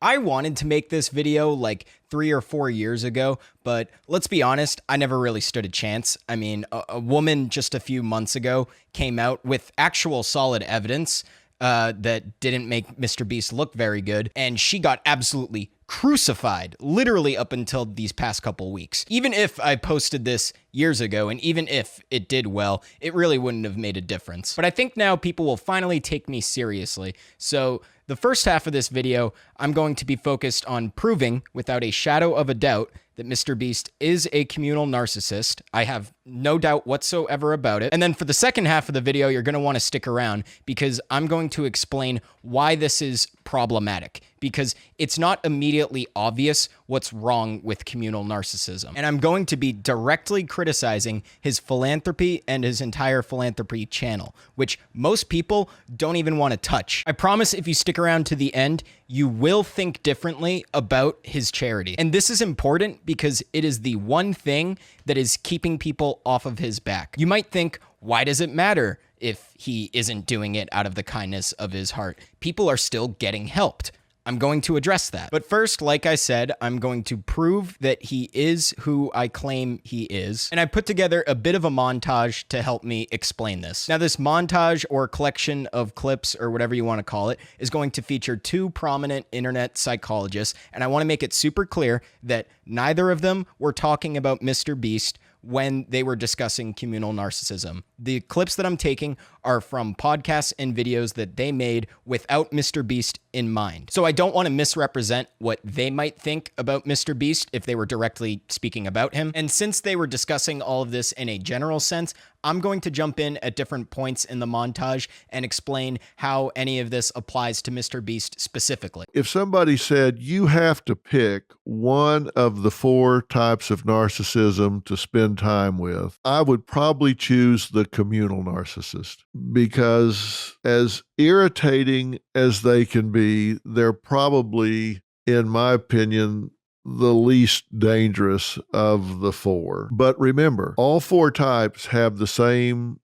I wanted to make this video like 3 or 4 years ago, but let's be honest, I never really stood a chance. I mean, a woman just a few months ago came out with actual solid evidence that didn't make Mr. Beast look very good, and she got absolutely crucified, literally up until these past couple weeks. Even if I posted this years ago, and even if it did well, it really wouldn't have made a difference. But I think now people will finally take me seriously. So the first half of this video, I'm going to be focused on proving, without a shadow of a doubt, that Mr. Beast is a communal narcissist. I have no doubt whatsoever about it. And then for the second half of the video, you're going to want to stick around because I'm going to explain why this is problematic, because it's not immediately obvious what's wrong with communal narcissism. And I'm going to be directly criticizing his philanthropy and his entire philanthropy channel, which most people don't even want to touch. I promise if you stick around to the end, you will think differently about his charity. And this is important because it is the one thing that is keeping people off of his back. You might think, why does it matter if he isn't doing it out of the kindness of his heart? People are still getting helped. I'm going to address that. But first, like I said, I'm going to prove that he is who I claim he is. And I put together a bit of a montage to help me explain this. Now, this montage or collection of clips or whatever you want to call it is going to feature two prominent internet psychologists. And I want to make it super clear that neither of them were talking about Mr. Beast when they were discussing communal narcissism. The clips that I'm taking are from podcasts and videos that they made without Mr. Beast in mind. So I don't want to misrepresent what they might think about Mr. Beast if they were directly speaking about him. And since they were discussing all of this in a general sense, I'm going to jump in at different points in the montage and explain how any of this applies to Mr. Beast specifically. If somebody said you have to pick one of the 4 types of narcissism to spend time with, I would probably choose the communal narcissist, because as irritating as they can be, they're probably, in my opinion, the least dangerous of the 4. But remember, all 4 types have the same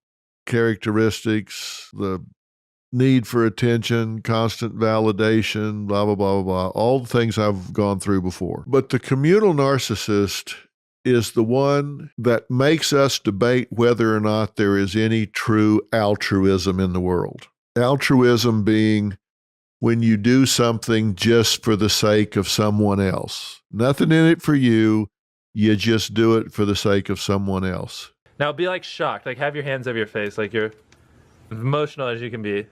characteristics: the need for attention, constant validation, blah, blah, blah, blah, blah, all the things I've gone through before. But the communal narcissist is the one that makes us debate whether or not there is any true altruism in the world. Altruism being when you do something just for the sake of someone else. Nothing in it for you. You just do it for the sake of someone else. Now be like shocked, like have your hands over your face, like you're emotional as you can be.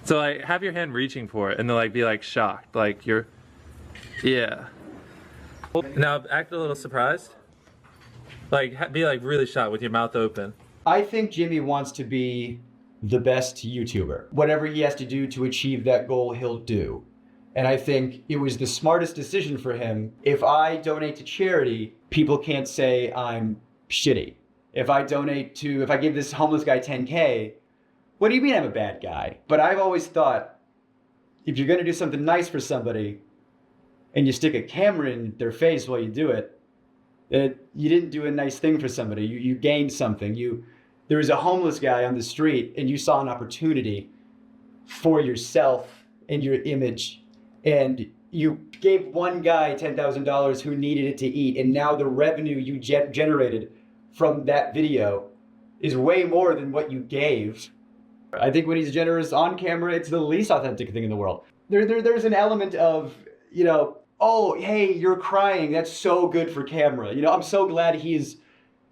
So like have your hand reaching for it and then like be like shocked, like you're, yeah. Now act a little surprised. Like be like really shocked with your mouth open. I think Jimmy wants to be the best YouTuber. Whatever he has to do to achieve that goal, he'll do. And I think it was the smartest decision for him. If I donate to charity, people can't say I'm shitty. If I give this homeless guy 10K, what do you mean I'm a bad guy? But I've always thought, if you're gonna do something nice for somebody and you stick a camera in their face while you do it, that you didn't do a nice thing for somebody. You gained something. There was a homeless guy on the street and you saw an opportunity for yourself and your image, and you gave one guy $10,000 who needed it to eat, and now the revenue you generated from that video is way more than what you gave. I think when he's generous on camera, it's the least authentic thing in the world. There's an element of, oh, hey, you're crying. That's so good for camera. I'm so glad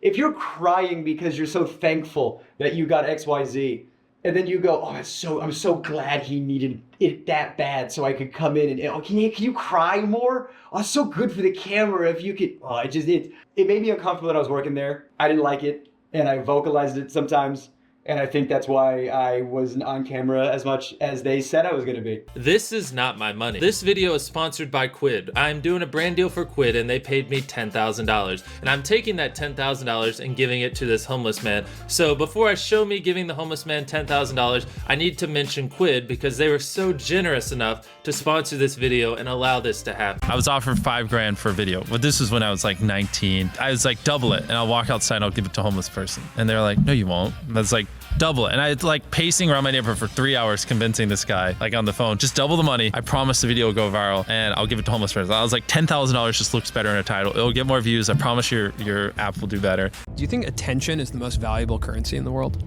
if you're crying because you're so thankful that you got XYZ, and then you go, I'm so glad he needed it that bad so I could come in and, can you cry more? Oh, it's so good for the camera if you could. Oh, it made me uncomfortable that I was working there. I didn't like it, and I vocalized it sometimes. And I think that's why I wasn't on camera as much as they said I was going to be. This is not my money. This video is sponsored by Quid. I'm doing a brand deal for Quid and they paid me $10,000. And I'm taking that $10,000 and giving it to this homeless man. So before I show me giving the homeless man $10,000, I need to mention Quid because they were so generous enough to sponsor this video and allow this to happen. I was offered $5,000 for a video, but this is when I was like 19. I was like, double it and I'll walk outside and I'll give it to a homeless person. And they're like, no, you won't. That's like, Double it. And I like pacing around my neighborhood for 3 hours convincing this guy, like on the phone, just double the money. I promise the video will go viral and I'll give it to homeless friends. I was like, $10,000 just looks better in a title. It'll get more views. I promise your app will do better. Do you think attention is the most valuable currency in the world?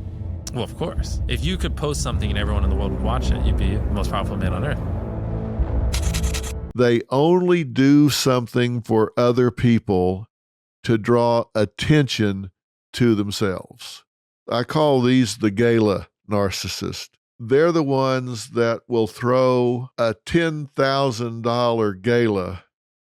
Well, of course. If you could post something and everyone in the world would watch it, you'd be the most powerful man on earth. They only do something for other people to draw attention to themselves. I call these the gala narcissist. They're the ones that will throw a $10,000 gala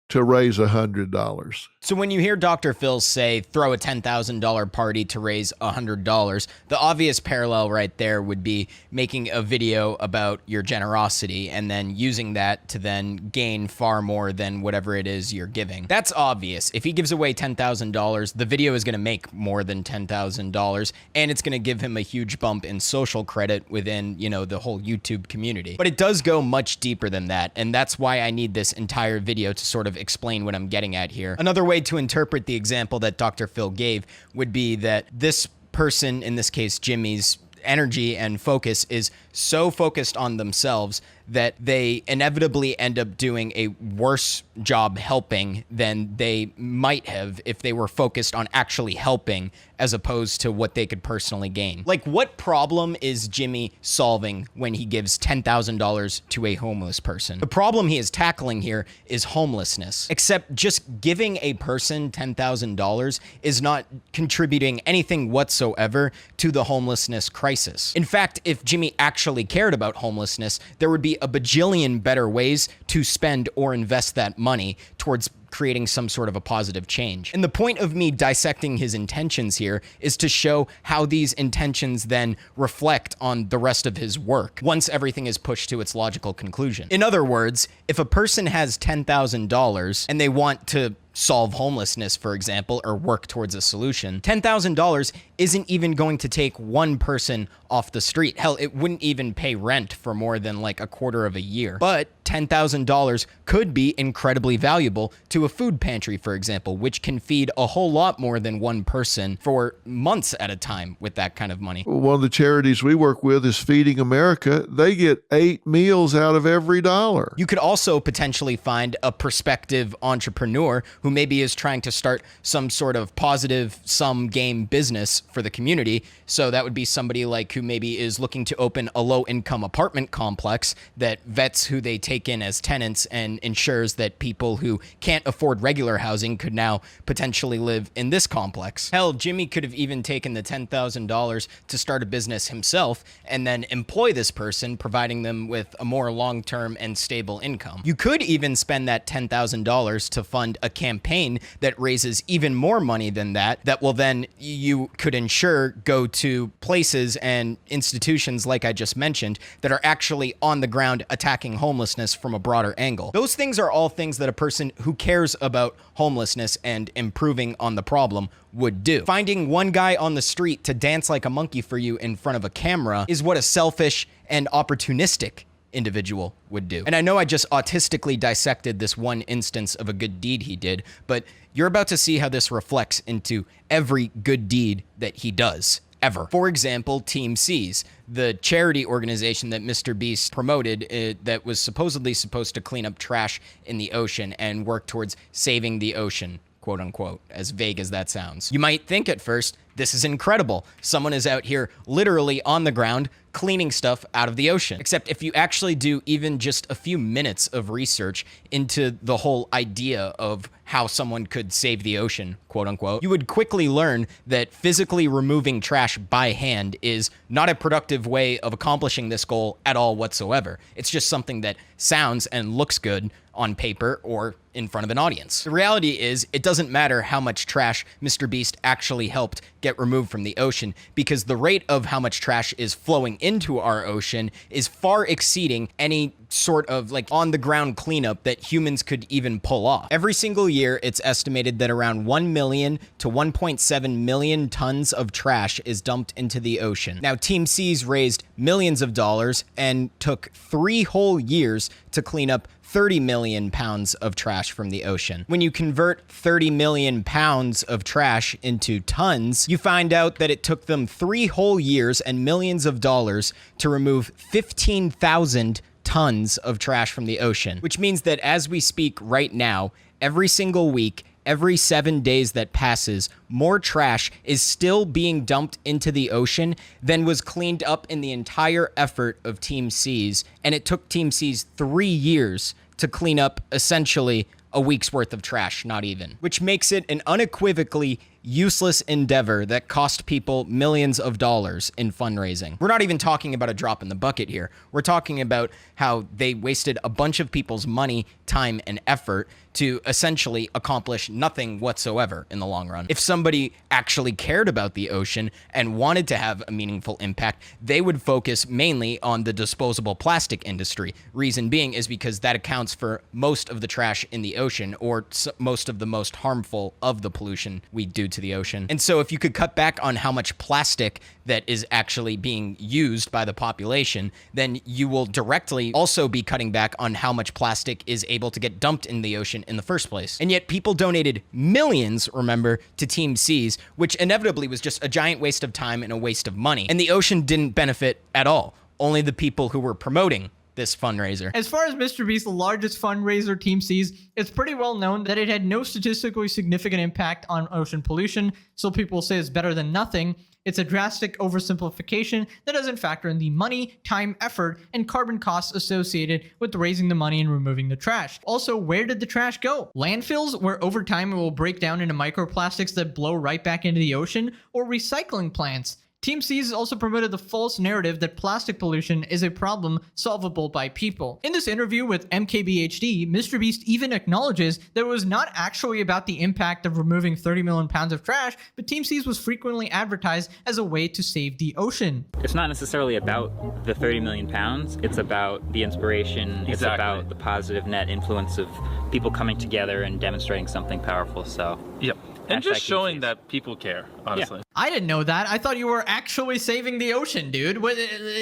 to raise $100. So when you hear Dr. Phil say throw a $10,000 party to raise $100, the obvious parallel right there would be making a video about your generosity and then using that to then gain far more than whatever it is you're giving. That's obvious. If he gives away $10,000, the video is going to make more than $10,000 and it's going to give him a huge bump in social credit within, the whole YouTube community. But it does go much deeper than that, and that's why I need this entire video to sort of explain what I'm getting at here. Another way to interpret the example that Dr. Phil gave would be that this person, in this case Jimmy's energy and focus, is so focused on themselves that they inevitably end up doing a worse job helping than they might have if they were focused on actually helping as opposed to what they could personally gain. Like, what problem is Jimmy solving when he gives $10,000 to a homeless person? The problem he is tackling here is homelessness, except just giving a person $10,000 is not contributing anything whatsoever to the homelessness crisis. In fact, if Jimmy actually cared about homelessness, there would be a bajillion better ways to spend or invest that money towards creating some sort of a positive change. And the point of me dissecting his intentions here is to show how these intentions then reflect on the rest of his work once everything is pushed to its logical conclusion. In other words, if a person has $10,000 and they want to solve homelessness, for example, or work towards a solution, $10,000 isn't even going to take one person off the street. Hell, it wouldn't even pay rent for more than like a quarter of a year. But $10,000 could be incredibly valuable to a food pantry, for example, which can feed a whole lot more than one person for months at a time with that kind of money. One of the charities we work with is Feeding America. They get 8 meals out of every dollar. You could also potentially find a prospective entrepreneur who maybe is trying to start some sort of positive sum game business for the community. So that would be somebody like who maybe is looking to open a low-income apartment complex that vets who they take in as tenants and ensures that people who can't afford regular housing could now potentially live in this complex. Hell, Jimmy could have even taken the $10,000 to start a business himself and then employ this person, providing them with a more long-term and stable income. You could even spend that $10,000 to fund a campaign that raises even more money than that will then, you could ensure, go to places and institutions like I just mentioned that are actually on the ground attacking homelessness from a broader angle. Those things are all things that a person who cares about homelessness and improving on the problem would do. Finding one guy on the street to dance like a monkey for you in front of a camera is what a selfish and opportunistic individual would do. And I know I just autistically dissected this one instance of a good deed he did, but you're about to see how this reflects into every good deed that he does ever. For example, Team Seas, the charity organization that Mr. Beast promoted that was supposedly supposed to clean up trash in the ocean and work towards saving the ocean, quote unquote, as vague as that sounds. You might think at first, this is incredible. Someone is out here literally on the ground cleaning stuff out of the ocean. Except if you actually do even just a few minutes of research into the whole idea of how someone could save the ocean, quote unquote, you would quickly learn that physically removing trash by hand is not a productive way of accomplishing this goal at all whatsoever. It's just something that sounds and looks good on paper or in front of an audience. The reality is, it doesn't matter how much trash Mr. Beast actually helped get removed from the ocean, because the rate of how much trash is flowing into our ocean is far exceeding any sort of like on the ground cleanup that humans could even pull off. Every single year, it's estimated that around 1 million to 1.7 million tons of trash is dumped into the ocean. Now, Team Seas raised millions of dollars and took 3 whole years to clean up 30 million pounds of trash from the ocean. When you convert 30 million pounds of trash into tons, you find out that it took them 3 whole years and millions of dollars to remove 15,000 tons of trash from the ocean, which means that as we speak right now, every single week, every 7 days that passes, more trash is still being dumped into the ocean than was cleaned up in the entire effort of Team C's. And it took Team C's 3 years to clean up essentially a week's worth of trash, not even. Which makes it an unequivocally useless endeavor that cost people millions of dollars in fundraising. We're not even talking about a drop in the bucket here. We're talking about how they wasted a bunch of people's money, time, and effort to essentially accomplish nothing whatsoever in the long run. If somebody actually cared about the ocean and wanted to have a meaningful impact, they would focus mainly on the disposable plastic industry. Reason being is because that accounts for most of the trash in the ocean, or most of the most harmful of the pollution we do to the ocean. And so if you could cut back on how much plastic that is actually being used by the population, then you will directly also be cutting back on how much plastic is able to get dumped in the ocean in the first place. And yet people donated millions, remember, to Team C's, which inevitably was just a giant waste of time and a waste of money. And the ocean didn't benefit at all. Only the people who were promoting this fundraiser. As far as MrBeast's largest fundraiser, Team C's, it's pretty well known that it had no statistically significant impact on ocean pollution, so people say it's better than nothing. It's a drastic oversimplification that doesn't factor in the money, time, effort, and carbon costs associated with raising the money and removing the trash. Also, where did the trash go? Landfills, where over time it will break down into microplastics that blow right back into the ocean, or recycling plants? Team C's also promoted the false narrative that plastic pollution is a problem solvable by people. In this interview with MKBHD, MrBeast even acknowledges that it was not actually about the impact of removing 30 million pounds of trash, but Team C's was frequently advertised as a way to save the ocean. It's not necessarily about the 30 million pounds, it's about the inspiration, it's about the positive net influence of people coming together and demonstrating something powerful, so. Yep. And just showing that people care, honestly. Yeah. I didn't know that. I thought you were actually saving the ocean, dude.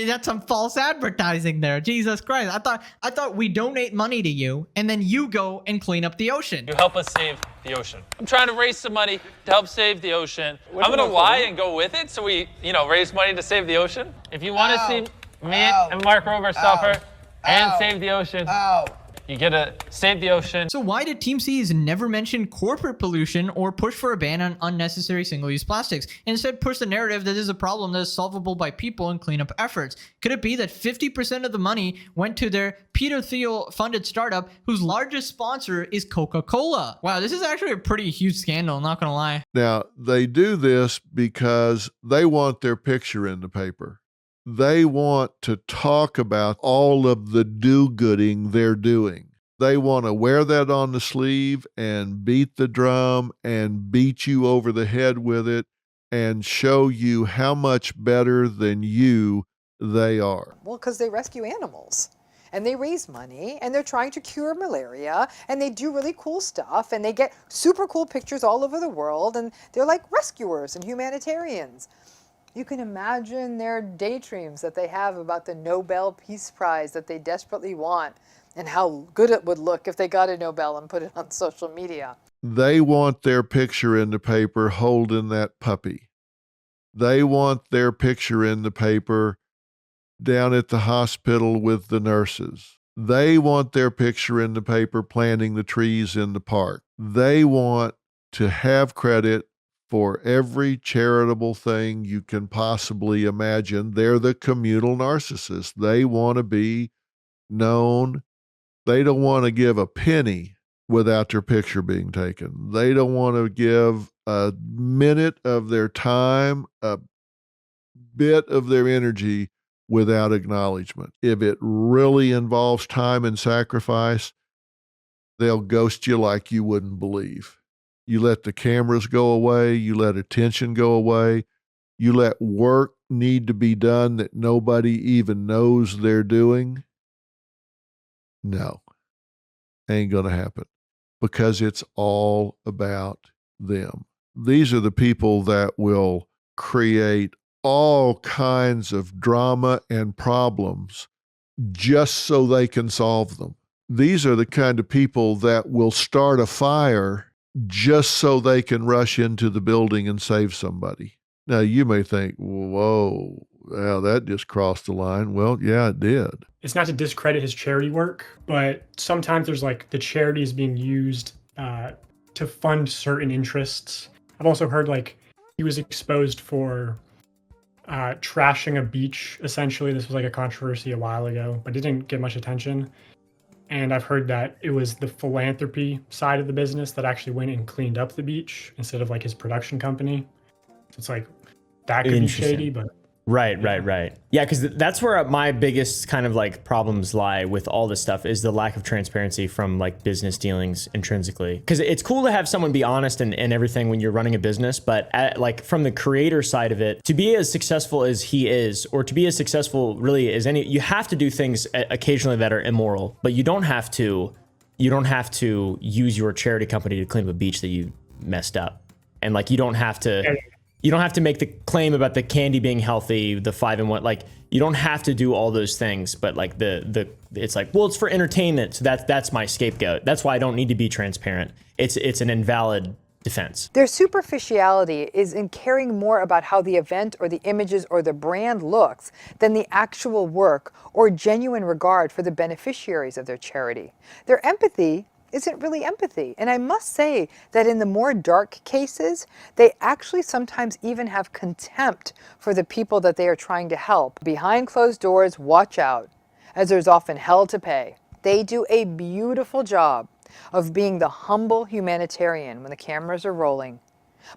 That's some false advertising there. Jesus Christ. I thought we donate money to you and then you go and clean up the ocean. You help us save the ocean. I'm trying to raise some money to help save the ocean. I'm gonna lie and go with it so we, raise money to save the ocean. If you want to see me and Mark Rover suffer and save the ocean, you gotta save the ocean. So why did Team C's never mention corporate pollution or push for a ban on unnecessary single-use plastics, and instead push the narrative that is a problem that is solvable by people and cleanup efforts? Could it be that 50% of the money went to their Peter Thiel-funded startup whose largest sponsor is Coca-Cola? Wow, this is actually a pretty huge scandal, not gonna lie. Now, they do this because they want their picture in the paper. They want to talk about all of the do-gooding they're doing. They want to wear that on the sleeve and beat the drum and beat you over the head with it and show you how much better than you they are. Well, because they rescue animals. And they raise money, and they're trying to cure malaria, and they do really cool stuff, and they get super cool pictures all over the world, and they're like rescuers and humanitarians. You can imagine their daydreams that they have about the Nobel Peace Prize that they desperately want, and how good it would look if they got a Nobel and put it on social media. They want their picture in the paper holding that puppy. They want their picture in the paper down at the hospital with the nurses. They want their picture in the paper planting the trees in the park. They want to have credit for every charitable thing you can possibly imagine. They're the communal narcissist. They want to be known. They don't want to give a penny without their picture being taken. They don't want to give a minute of their time, a bit of their energy without acknowledgement. If it really involves time and sacrifice, they'll ghost you like you wouldn't believe. You let the cameras go away. You let attention go away. You let work need to be done that nobody even knows they're doing. No, ain't going to happen, because it's all about them. These are the people that will create all kinds of drama and problems just so they can solve them. these are the kind of people that will start a fire just so they can rush into the building and save somebody. Now, you may think, whoa, well, that just crossed the line. Well, yeah, it did. It's not to discredit his charity work, but sometimes there's like the charity is being used to fund certain interests. I've also heard like he was exposed for trashing a beach, essentially. This was like a controversy a while ago, but it didn't get much attention. And I've heard that it was the philanthropy side of the business that actually went and cleaned up the beach instead of like his production company. So it's like, that could be shady, but... Right. Yeah, because that's where my biggest kind of like problems lie with all this stuff is the lack of transparency from like business dealings intrinsically. Because it's cool to have someone be honest and everything when you're running a business, but like from the creator side of it, to be as successful as he is, or to be as successful really as any, you have to do things occasionally that are immoral, but you don't have to use your charity company to clean up a beach that you messed up. And like, you don't have to make the claim about the candy being healthy, the 5-in-1, like you don't have to do all those things, but like it's like, well, it's for entertainment. So that's my scapegoat. That's why I don't need to be transparent. It's an invalid defense. Their superficiality is in caring more about how the event or the images or the brand looks than the actual work or genuine regard for the beneficiaries of their charity. Their empathy isn't really empathy. And I must say that in the more dark cases, they actually sometimes even have contempt for the people that they are trying to help. Behind closed doors, watch out, as there's often hell to pay. They do a beautiful job of being the humble humanitarian when the cameras are rolling.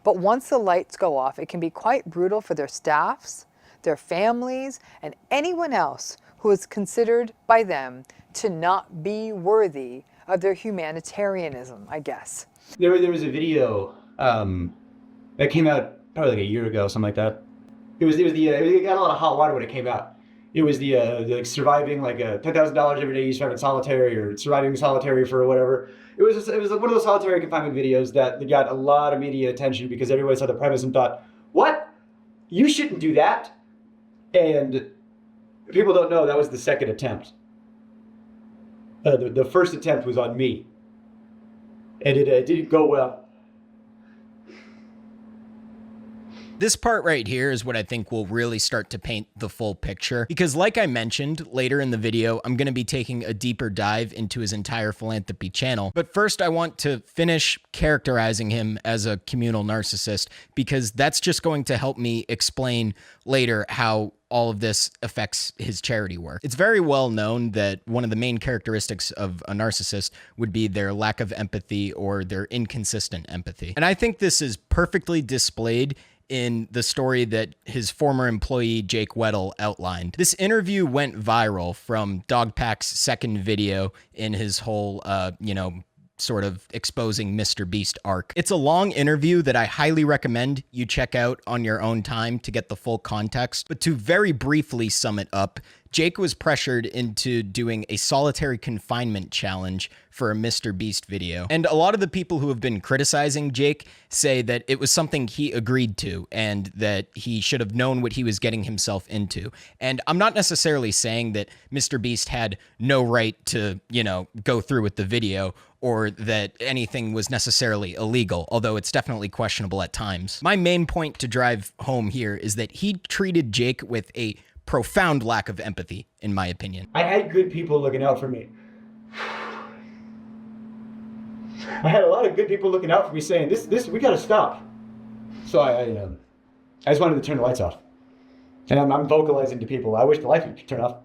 But once the lights go off, it can be quite brutal for their staffs, their families, and anyone else who is considered by them to not be worthy of their humanitarianism, I guess. There was a video that came out probably like a year ago, something like that. It got a lot of hot water when it came out. It was the like surviving like $10,000 every day you survive in solitary or surviving solitary for whatever. It was one of those solitary confinement videos that got a lot of media attention because everybody saw the premise and thought, what? You shouldn't do that. And people don't know that was the second attempt. The first attempt was on me, and it didn't go well. This part right here is what I think will really start to paint the full picture, because like I mentioned, later in the video, I'm going to be taking a deeper dive into his entire philanthropy channel. But first, I want to finish characterizing him as a communal narcissist, because that's just going to help me explain later how all of this affects his charity work. It's very well known that one of the main characteristics of a narcissist would be their lack of empathy or their inconsistent empathy. And I think this is perfectly displayed in the story that his former employee, Jake Weddle, outlined. This interview went viral from Dogpack's second video in his whole, sort of exposing Mr. Beast arc. It's a long interview that I highly recommend you check out on your own time to get the full context. But to very briefly sum it up, Jake was pressured into doing a solitary confinement challenge for a Mr. Beast video. And a lot of the people who have been criticizing Jake say that it was something he agreed to and that he should have known what he was getting himself into. And I'm not necessarily saying that Mr. Beast had no right to, go through with the video or that anything was necessarily illegal, although it's definitely questionable at times. My main point to drive home here is that he treated Jake with a profound lack of empathy, in my opinion. I had good people looking out for me. I had a lot of good people looking out for me saying, this, we gotta stop. So I just wanted to turn the lights off. And I'm vocalizing to people, I wish the lights would turn off.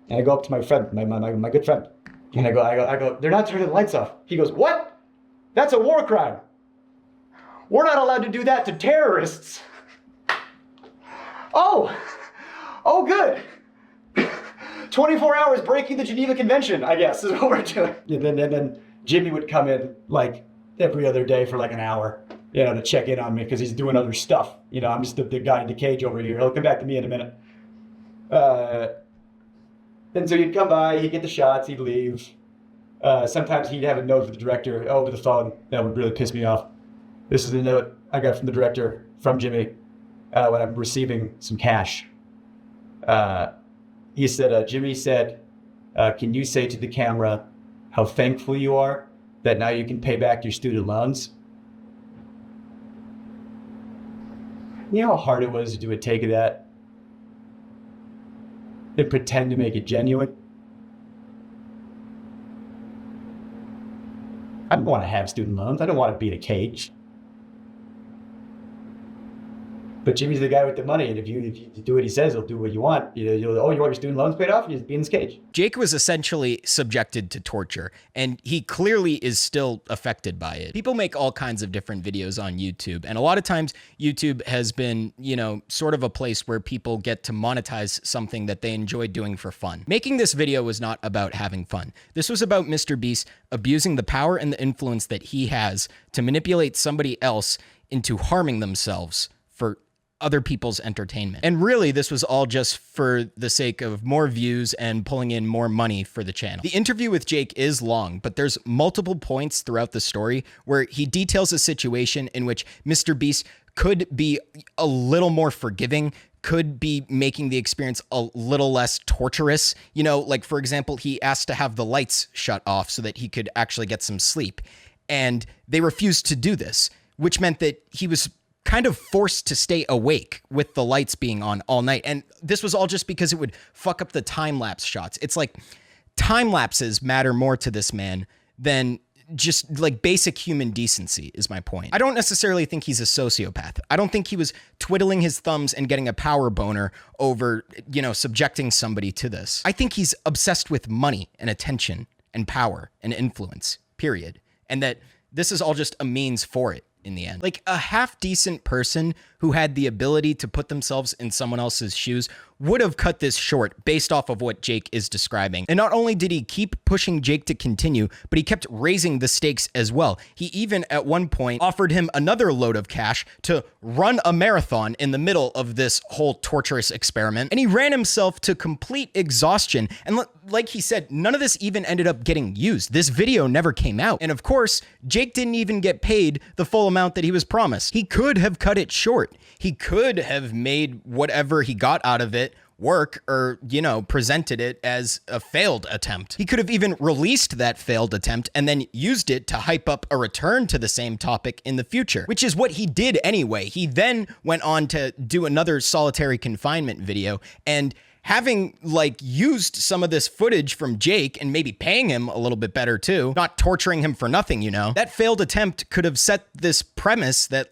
And I go up to my friend, my good friend. And I go, they're not turning the lights off. He goes, what? That's a war crime. We're not allowed to do that to terrorists. Oh, good. 24 hours breaking the Geneva Convention, I guess, is what we're doing. And then Jimmy would come in like every other day for like an hour, to check in on me because he's doing other stuff. I'm just the guy in the cage over here. He'll come back to me in a minute. And so he'd come by, he'd get the shots, he'd leave. Sometimes he'd have a note for the director over the phone. That would really piss me off. This is the note I got from the director, from Jimmy, when I'm receiving some cash. He said, Jimmy said, can you say to the camera how thankful you are that now you can pay back your student loans. You know how hard it was to do a take of that? And pretend to make it genuine? I don't want to have student loans. I don't want to be in a cage. But Jimmy's the guy with the money, and if you do what he says, he'll do what you want. You want your student loans paid off? You just be in this cage. Jake was essentially subjected to torture, and he clearly is still affected by it. People make all kinds of different videos on YouTube, and a lot of times YouTube has been, sort of a place where people get to monetize something that they enjoy doing for fun. Making this video was not about having fun. This was about Mr. Beast abusing the power and the influence that he has to manipulate somebody else into harming themselves for other people's entertainment. And really, this was all just for the sake of more views and pulling in more money for the channel. The interview with Jake is long, but there's multiple points throughout the story where he details a situation in which Mr. Beast could be a little more forgiving, could be making the experience a little less torturous. Like for example, he asked to have the lights shut off so that he could actually get some sleep. And they refused to do this, which meant that he was kind of forced to stay awake with the lights being on all night. And this was all just because it would fuck up the time-lapse shots. It's like time lapses matter more to this man than just like basic human decency is my point. I don't necessarily think he's a sociopath. I don't think he was twiddling his thumbs and getting a power boner over, subjecting somebody to this. I think he's obsessed with money and attention and power and influence, period. And that this is all just a means for it in the end. Like a half-decent person who had the ability to put themselves in someone else's shoes would have cut this short based off of what Jake is describing. And not only did he keep pushing Jake to continue, but he kept raising the stakes as well. He even at one point offered him another load of cash to run a marathon in the middle of this whole torturous experiment. And he ran himself to complete exhaustion. And like he said, none of this even ended up getting used. This video never came out. And of course, Jake didn't even get paid the full amount that he was promised. He could have cut it short. He could have made whatever he got out of it work or, presented it as a failed attempt. He could have even released that failed attempt and then used it to hype up a return to the same topic in the future, which is what he did anyway. He then went on to do another solitary confinement video, and having used some of this footage from Jake and maybe paying him a little bit better too, not torturing him for nothing, that failed attempt could have set this premise that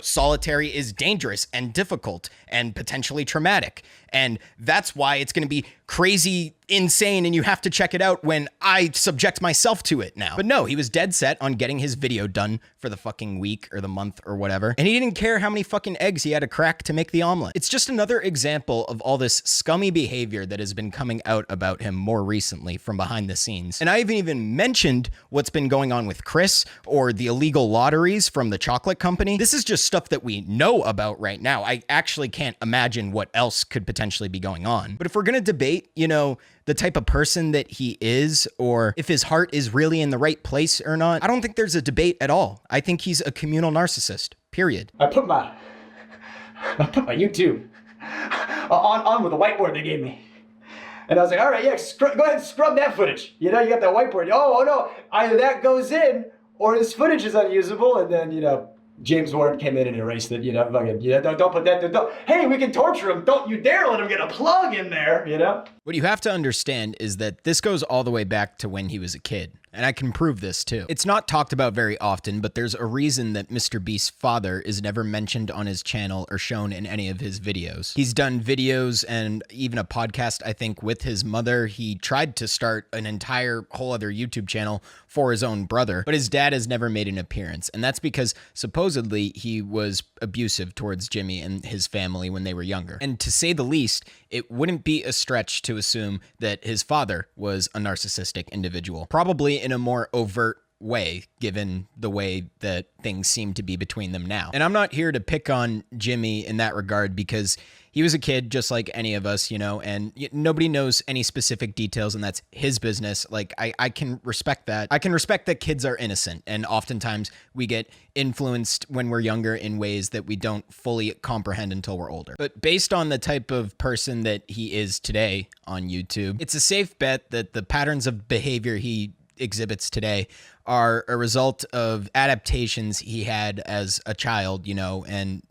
solitary is dangerous and difficult and potentially traumatic. And that's why it's going to be crazy, insane, and you have to check it out when I subject myself to it now. But no, he was dead set on getting his video done for the fucking week or the month or whatever. And he didn't care how many fucking eggs he had to crack to make the omelet. It's just another example of all this scummy behavior that has been coming out about him more recently from behind the scenes. And I haven't even mentioned what's been going on with Chris or the illegal lotteries from the chocolate company. This is just stuff that we know about right now. I actually can't imagine what else could potentially be going on. But if we're going to debate, the type of person that he is, or if his heart is really in the right place or not, I don't think there's a debate at all. I think he's a communal narcissist, period. I put my YouTube on with the whiteboard they gave me. And I was like, all right, yeah, go ahead and scrub that footage. You got that whiteboard. Oh no, either that goes in or this footage is unusable. And then, James Warren came in and erased it, don't put that, hey, we can torture him. Don't you dare let him get a plug in there, What you have to understand is that this goes all the way back to when he was a kid. And I can prove this too. It's not talked about very often, but there's a reason that Mr. Beast's father is never mentioned on his channel or shown in any of his videos. He's done videos and even a podcast, I think, with his mother. He tried to start an entire whole other YouTube channel for his own brother, but his dad has never made an appearance. And that's because supposedly he was abusive towards Jimmy and his family when they were younger. And to say the least, it wouldn't be a stretch to assume that his father was a narcissistic individual, probably in a more overt way, given the way that things seem to be between them now. And I'm not here to pick on Jimmy in that regard because he was a kid just like any of us, and nobody knows any specific details, and that's his business. I can respect that. I can respect that kids are innocent, and oftentimes we get influenced when we're younger in ways that we don't fully comprehend until we're older. But based on the type of person that he is today on YouTube, it's a safe bet that the patterns of behavior he exhibits today are a result of adaptations he had as a child, and,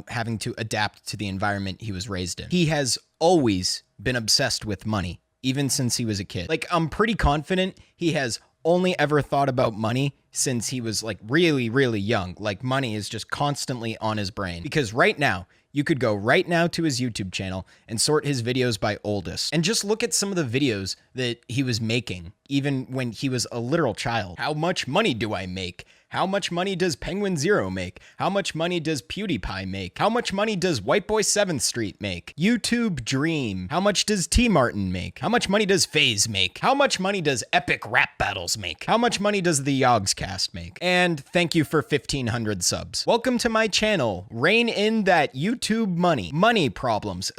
having to adapt to the environment he was raised in. He has always been obsessed with money, even since he was a kid. Like, I'm pretty confident he has only ever thought about money since he was like really, really young. Like, money is just constantly on his brain. Because right now, you could go right now to his YouTube channel and sort his videos by oldest and just look at some of the videos that he was making, even when he was a literal child. How much money do I make? How much money does Penguin Zero make? How much money does PewDiePie make? How much money does White Boy 7th Street make? YouTube Dream. How much does T Martin make? How much money does FaZe make? How much money does Epic Rap Battles make? How much money does the Yogscast make? And thank you for 1,500 subs. Welcome to my channel. Rein in that YouTube money. Money problems.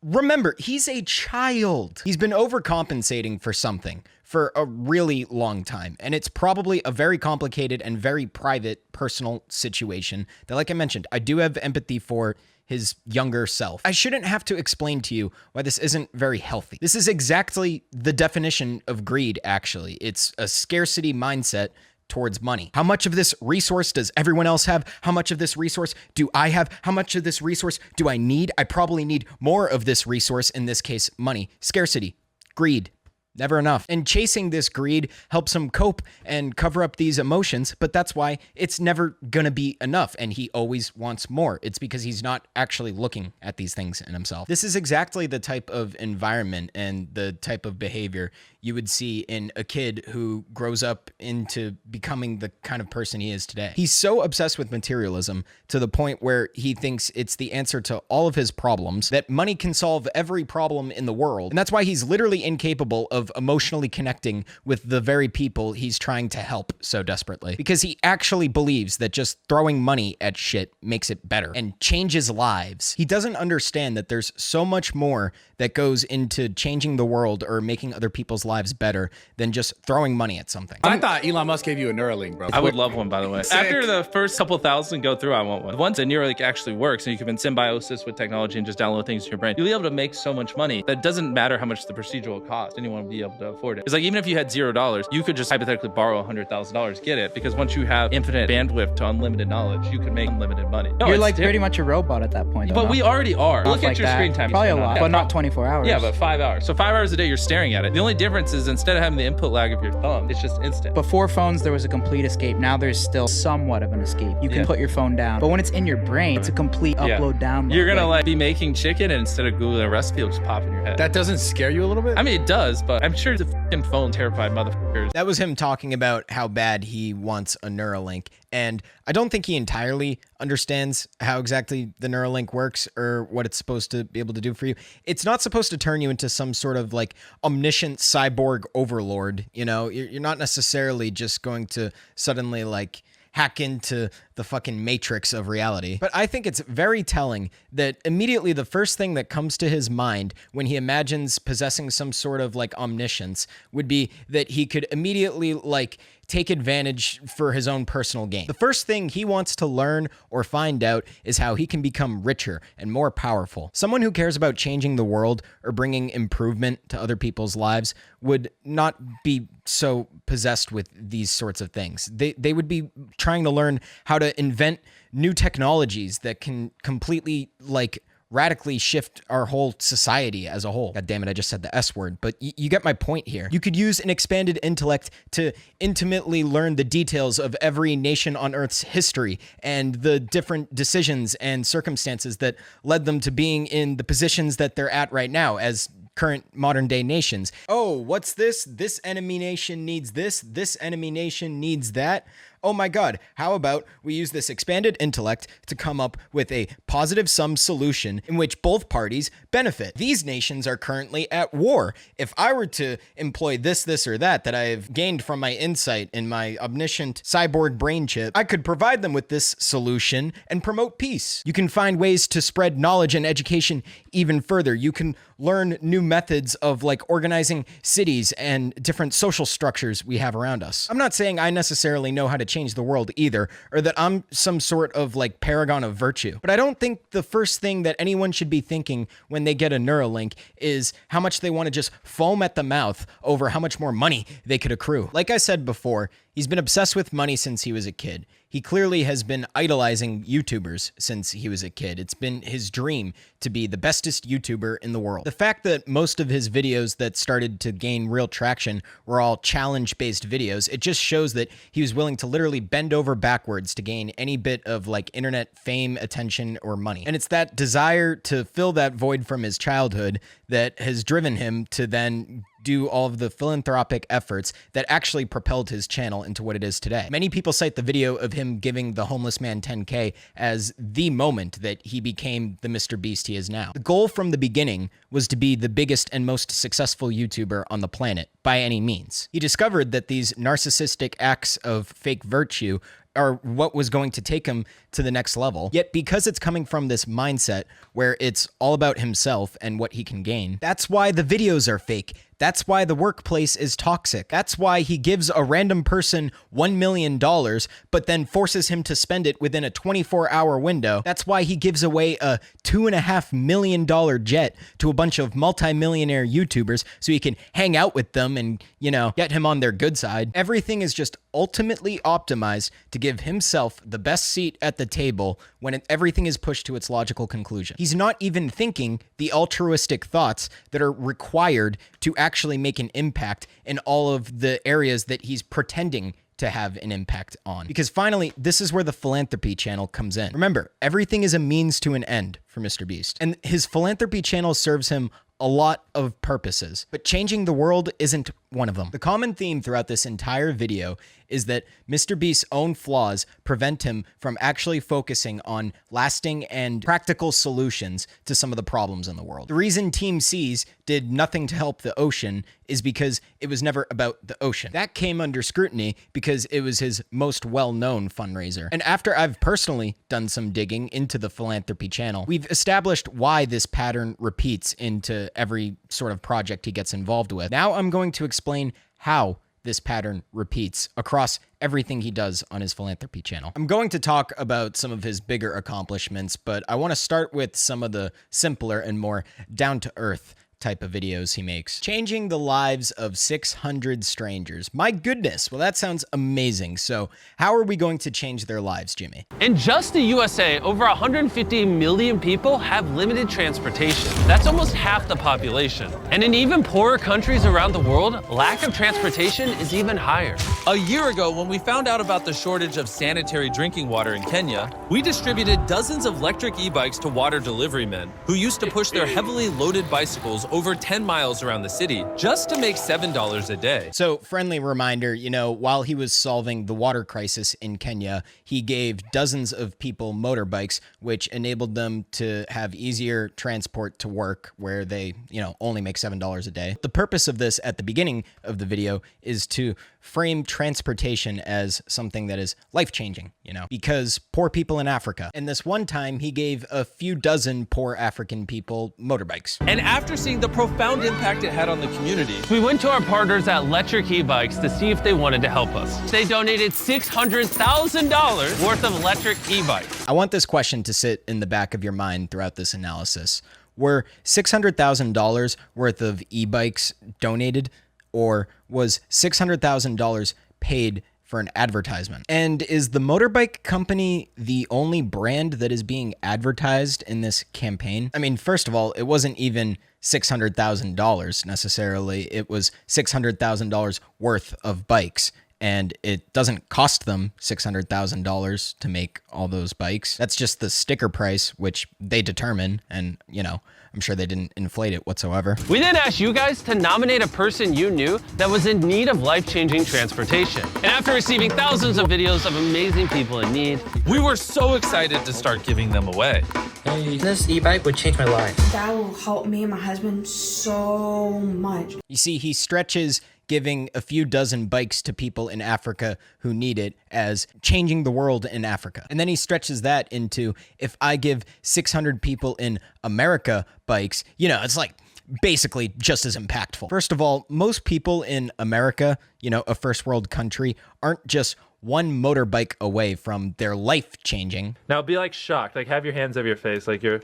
Remember, he's a child. He's been overcompensating for something for a really long time. And it's probably a very complicated and very private personal situation that, like I mentioned, I do have empathy for his younger self. I shouldn't have to explain to you why this isn't very healthy. This is exactly the definition of greed, actually. It's a scarcity mindset towards money. How much of this resource does everyone else have? How much of this resource do I have? How much of this resource do I need? I probably need more of this resource, in this case, money. Scarcity, greed. Never enough. And chasing this greed helps him cope and cover up these emotions, but that's why it's never gonna be enough, and he always wants more. It's because he's not actually looking at these things in himself. This is exactly the type of environment and the type of behavior you would see in a kid who grows up into becoming the kind of person he is today. He's so obsessed with materialism to the point where he thinks it's the answer to all of his problems, that money can solve every problem in the world, and that's why he's literally incapable of emotionally connecting with the very people he's trying to help so desperately, because he actually believes that just throwing money at shit makes it better and changes lives. He doesn't understand that there's so much more that goes into changing the world or making other people's lives better than just throwing money at something. I thought Elon Musk gave you a Neuralink, bro. I would love one, by the way. After the first couple thousand go through, I want one. Once a Neuralink actually works and you can be in symbiosis with technology and just download things to your brain, you'll be able to make so much money that it doesn't matter how much the procedure will cost. Anyone will be able to afford it. It's like, even if you had $0, you could just hypothetically borrow $100,000, get it, because once you have infinite bandwidth to unlimited knowledge, you can make unlimited money. No, you're like pretty much a robot at that point. But we already are. Look at your screen time. Probably a lot, but not 24 hours. Yeah, but 5 hours. So 5 hours a day you're staring at it. The only difference is, instead of having the input lag of your thumb, it's just instant. Before phones, there was a complete escape. Now there's still somewhat of an escape. You can put your phone down, but when it's in your brain, it's a complete upload download. You're gonna like be making chicken, and instead of Googling a recipe, it'll just pop in your head. That doesn't scare you a little bit? I mean, it does, but I'm sure the fucking phone terrified motherfuckers. That was him talking about how bad he wants a Neuralink. And I don't think he entirely understands how exactly the Neuralink works or what it's supposed to be able to do for you. It's not supposed to turn you into some sort of like omniscient cyborg overlord. You know, you're not necessarily just going to suddenly like hack into the fucking matrix of reality. But I think it's very telling that immediately the first thing that comes to his mind when he imagines possessing some sort of like omniscience would be that he could immediately like take advantage for his own personal gain. The first thing he wants to learn or find out is how he can become richer and more powerful. Someone who cares about changing the world or bringing improvement to other people's lives would not be so possessed with these sorts of things. They would be trying to learn how to invent new technologies that can completely like radically shift our whole society as a whole. God damn it, I just said the S word, but you get my point here. You could use an expanded intellect to intimately learn the details of every nation on Earth's history and the different decisions and circumstances that led them to being in the positions that they're at right now as current modern day nations. Oh, what's this? This enemy nation needs this. This enemy nation needs that. Oh my God, how about we use this expanded intellect to come up with a positive sum solution in which both parties benefit? These nations are currently at war. If I were to employ this, or that I've gained from my insight in my omniscient cyborg brain chip, I could provide them with this solution and promote peace. You can find ways to spread knowledge and education even further. You can learn new methods of like organizing cities and different social structures we have around us. I'm not saying I necessarily know how to change the world either, or that I'm some sort of like paragon of virtue. But I don't think the first thing that anyone should be thinking when they get a Neuralink is how much they want to just foam at the mouth over how much more money they could accrue. Like I said before, he's been obsessed with money since he was a kid. He clearly has been idolizing YouTubers since he was a kid. It's been his dream to be the bestest YouTuber in the world. The fact that most of his videos that started to gain real traction were all challenge-based videos, it just shows that he was willing to literally bend over backwards to gain any bit of like internet fame, attention, or money. And it's that desire to fill that void from his childhood that has driven him to then do all of the philanthropic efforts that actually propelled his channel into what it is today. Many people cite the video of him giving the homeless man 10K as the moment that he became the Mr. Beast he is now. The goal from the beginning was to be the biggest and most successful YouTuber on the planet by any means. He discovered that these narcissistic acts of fake virtue are what was going to take him to the next level. Yet because it's coming from this mindset where it's all about himself and what he can gain, that's why the videos are fake. That's why the workplace is toxic. That's why he gives a random person $1 million, but then forces him to spend it within a 24-hour window. That's why he gives away a $2.5 million jet to a bunch of multimillionaire YouTubers so he can hang out with them and, you know, get him on their good side. Everything is just ultimately optimized to give himself the best seat at the table when everything is pushed to its logical conclusion. He's not even thinking the altruistic thoughts that are required to actually make an impact in all of the areas that he's pretending to have an impact on. Because finally, this is where the philanthropy channel comes in. Remember, everything is a means to an end for Mr. Beast. And his philanthropy channel serves him a lot of purposes, but changing the world isn't one of them. The common theme throughout this entire video is that Mr. Beast's own flaws prevent him from actually focusing on lasting and practical solutions to some of the problems in the world. The reason Team C's did nothing to help the ocean is because it was never about the ocean. That came under scrutiny because it was his most well-known fundraiser. And after I've personally done some digging into the philanthropy channel, we've established why this pattern repeats into every sort of project he gets involved with. Now I'm going to explain how this pattern repeats across everything he does on his philanthropy channel. I'm going to talk about some of his bigger accomplishments, but I want to start with some of the simpler and more down-to-earth type of videos he makes. Changing the lives of 600 strangers. My goodness, well that sounds amazing. So how are we going to change their lives, Jimmy? In just the USA, over 150 million people have limited transportation. That's almost half the population. And in even poorer countries around the world, lack of transportation is even higher. A year ago, when we found out about the shortage of sanitary drinking water in Kenya, we distributed dozens of electric e-bikes to water delivery men who used to push their heavily loaded bicycles over 10 miles around the city just to make $7 a day. So, friendly reminder, you know, while he was solving the water crisis in Kenya, he gave dozens of people motorbikes, which enabled them to have easier transport to work where they, you know, only make $7 a day. The purpose of this at the beginning of the video is to frame transportation as something that is life-changing, you know, because poor people in Africa. And this one time, he gave a few dozen poor African people motorbikes. And after seeing the profound impact it had on the community, We went to our partners at Electric E-Bikes to see if they wanted to help us. They donated $600,000 worth of electric e-bikes. I want this question to sit in the back of your mind throughout this analysis. Were $600,000 worth of e-bikes donated, or was $600,000 paid for an advertisement? And is the motorbike company the only brand that is being advertised in this campaign? I mean, first of all, it wasn't even $600,000 necessarily. It was $600,000 worth of bikes. And it doesn't cost them $600,000 to make all those bikes. That's just the sticker price, which they determine. And, you know, I'm sure they didn't inflate it whatsoever. We then asked you guys to nominate a person you knew that was in need of life-changing transportation. And after receiving thousands of videos of amazing people in need, we were so excited to start giving them away. Hey, this e-bike would change my life. That will help me and my husband so much. You see, he stretches giving a few dozen bikes to people in Africa who need it as changing the world in Africa. And then he stretches that into, if I give 600 people in America bikes, you know, it's like basically just as impactful. First of all, most people in America, you know, a first world country, aren't just one motorbike away from their life changing. Now be like shocked, like have your hands over your face, like you're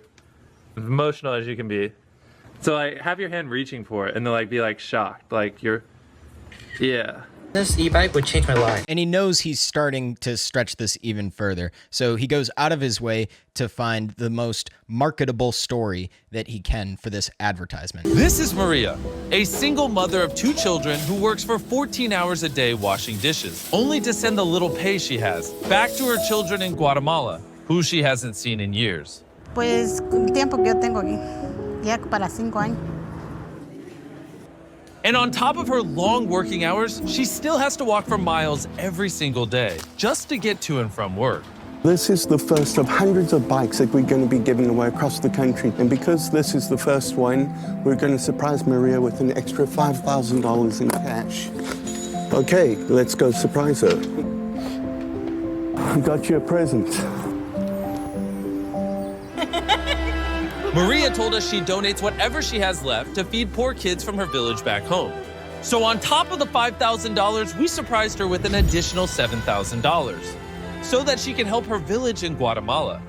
emotional as you can be. So like have your hand reaching for it and then like be like shocked, like you're, yeah. This e-bike would change my life. And he knows he's starting to stretch this even further. So he goes out of his way to find the most marketable story that he can for this advertisement. This is Maria, a single mother of 2 children who works for 14 hours a day washing dishes, only to send the little pay she has back to her children in Guatemala, who she hasn't seen in years. Pues el tiempo que yo tengo aquí, ya para 5 años. And on top of her long working hours, she still has to walk for miles every single day just to get to and from work. This is the first of hundreds of bikes that we're going to be giving away across the country. And because this is the first one, we're going to surprise Maria with an extra $5,000 in cash. Okay, let's go surprise her. I got you a present. Maria told us she donates whatever she has left to feed poor kids from her village back home. So on top of the $5,000, we surprised her with an additional $7,000 so that she can help her village in Guatemala.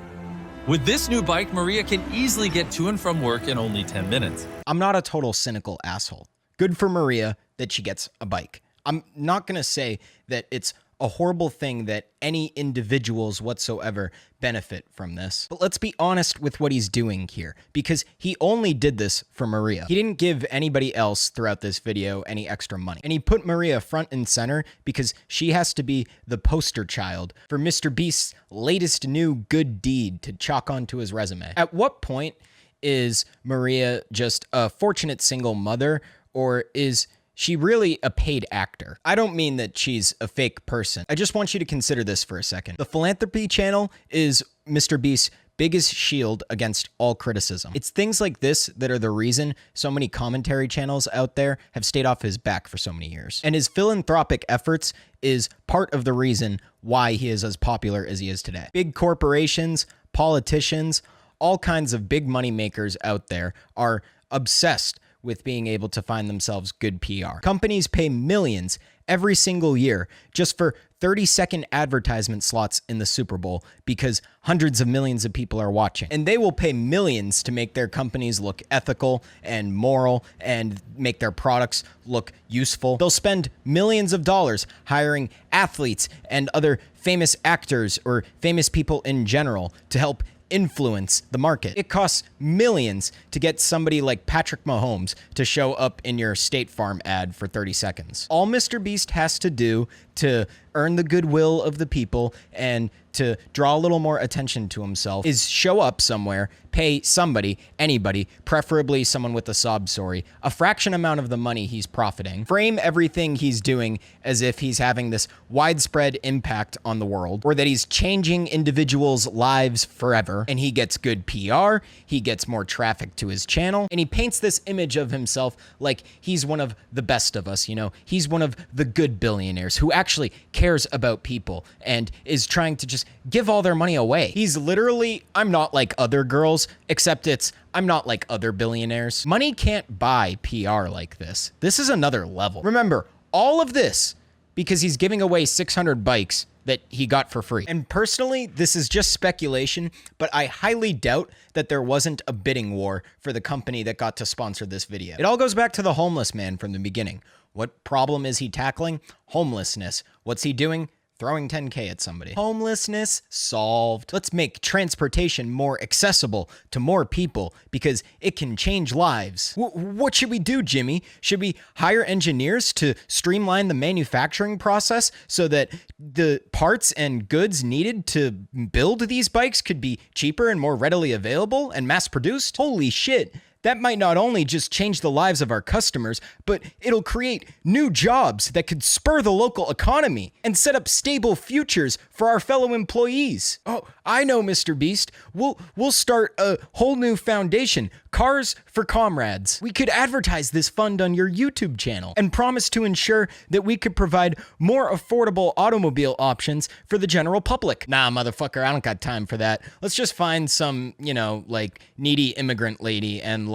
With this new bike, Maria can easily get to and from work in only 10 minutes. I'm not a total cynical asshole. Good for Maria that she gets a bike. I'm not going to say that it's a horrible thing that any individuals whatsoever benefit from this. But let's be honest with what he's doing here, because he only did this for Maria. He didn't give anybody else throughout this video any extra money. And he put Maria front and center because she has to be the poster child for Mr. Beast's latest new good deed to chalk onto his resume. At what point is Maria just a fortunate single mother, or is she really a paid actor? I don't mean that she's a fake person. I just want you to consider this for a second. The philanthropy channel is Mr. Beast's biggest shield against all criticism. It's things like this that are the reason so many commentary channels out there have stayed off his back for so many years. And his philanthropic efforts is part of the reason why he is as popular as he is today. Big corporations, politicians, all kinds of big money makers out there are obsessed with being able to find themselves good PR. Companies pay millions every single year just for 30-second advertisement slots in the Super Bowl because hundreds of millions of people are watching. And they will pay millions to make their companies look ethical and moral and make their products look useful. They'll spend millions of dollars hiring athletes and other famous actors or famous people in general to help influence the market. It costs millions to get somebody like Patrick Mahomes to show up in your State Farm ad for 30 seconds. All Mr. Beast has to do to earn the goodwill of the people and to draw a little more attention to himself is show up somewhere, pay somebody, anybody, preferably someone with a sob story, a fraction amount of the money he's profiting, frame everything he's doing as if he's having this widespread impact on the world, or that he's changing individuals' lives forever, and he gets good PR, he gets more traffic to his channel, and he paints this image of himself like he's one of the best of us, you know? He's one of the good billionaires who actually cares about people and is trying to just give all their money away. He's literally, I'm not like other girls, except it's, I'm not like other billionaires. Money can't buy PR like this. This is another level. Remember, all of this because he's giving away 600 bikes that he got for free. And personally, this is just speculation, but I highly doubt that there wasn't a bidding war for the company that got to sponsor this video. It all goes back to the homeless man from the beginning. What problem is he tackling? Homelessness. What's he doing? Throwing 10K at somebody. Homelessness solved. Let's make transportation more accessible to more people because it can change lives. What should we do, Jimmy? Should we hire engineers to streamline the manufacturing process so that the parts and goods needed to build these bikes could be cheaper and more readily available and mass produced? Holy shit. That might not only just change the lives of our customers, but it'll create new jobs that could spur the local economy and set up stable futures for our fellow employees. Oh, I know, Mr. Beast. We'll start a whole new foundation, Cars for Comrades. We could advertise this fund on your YouTube channel and promise to ensure that we could provide more affordable automobile options for the general public. Nah, motherfucker, I don't got time for that. Let's just find some, like, needy immigrant lady and,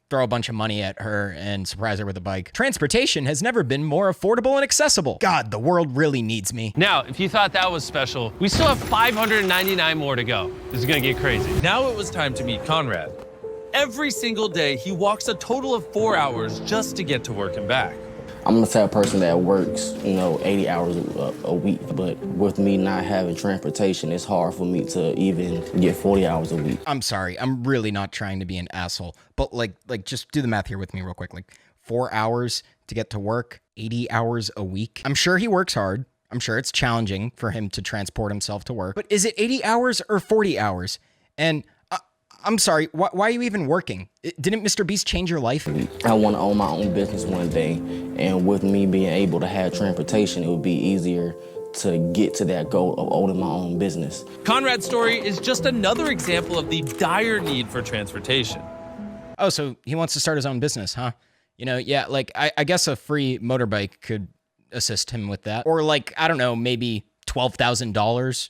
throw a bunch of money at her and surprise her with a bike. Transportation has never been more affordable and accessible. God, the world really needs me. Now, if you thought that was special, we still have 599 more to go. This is gonna get crazy. Now it was time to meet Conrad. Every single day, he walks a total of 4 hours just to get to work and back. I'm the type of person that works, 80 hours a week, but with me not having transportation, it's hard for me to even get 40 hours a week. I'm sorry, I'm really not trying to be an asshole, but like just do the math here with me real quick. Like 4 hours to get to work, 80 hours a week. I'm sure he works hard. I'm sure it's challenging for him to transport himself to work, but is it 80 hours or 40 hours? And I'm sorry, why are you even working? Didn't Mr. Beast change your life? I want to own my own business one day, and with me being able to have transportation, it would be easier to get to that goal of owning my own business. Conrad's story is just another example of the dire need for transportation. Oh, so he wants to start his own business, huh? Yeah, like I guess a free motorbike could assist him with that. Or like, I don't know, maybe $12,000.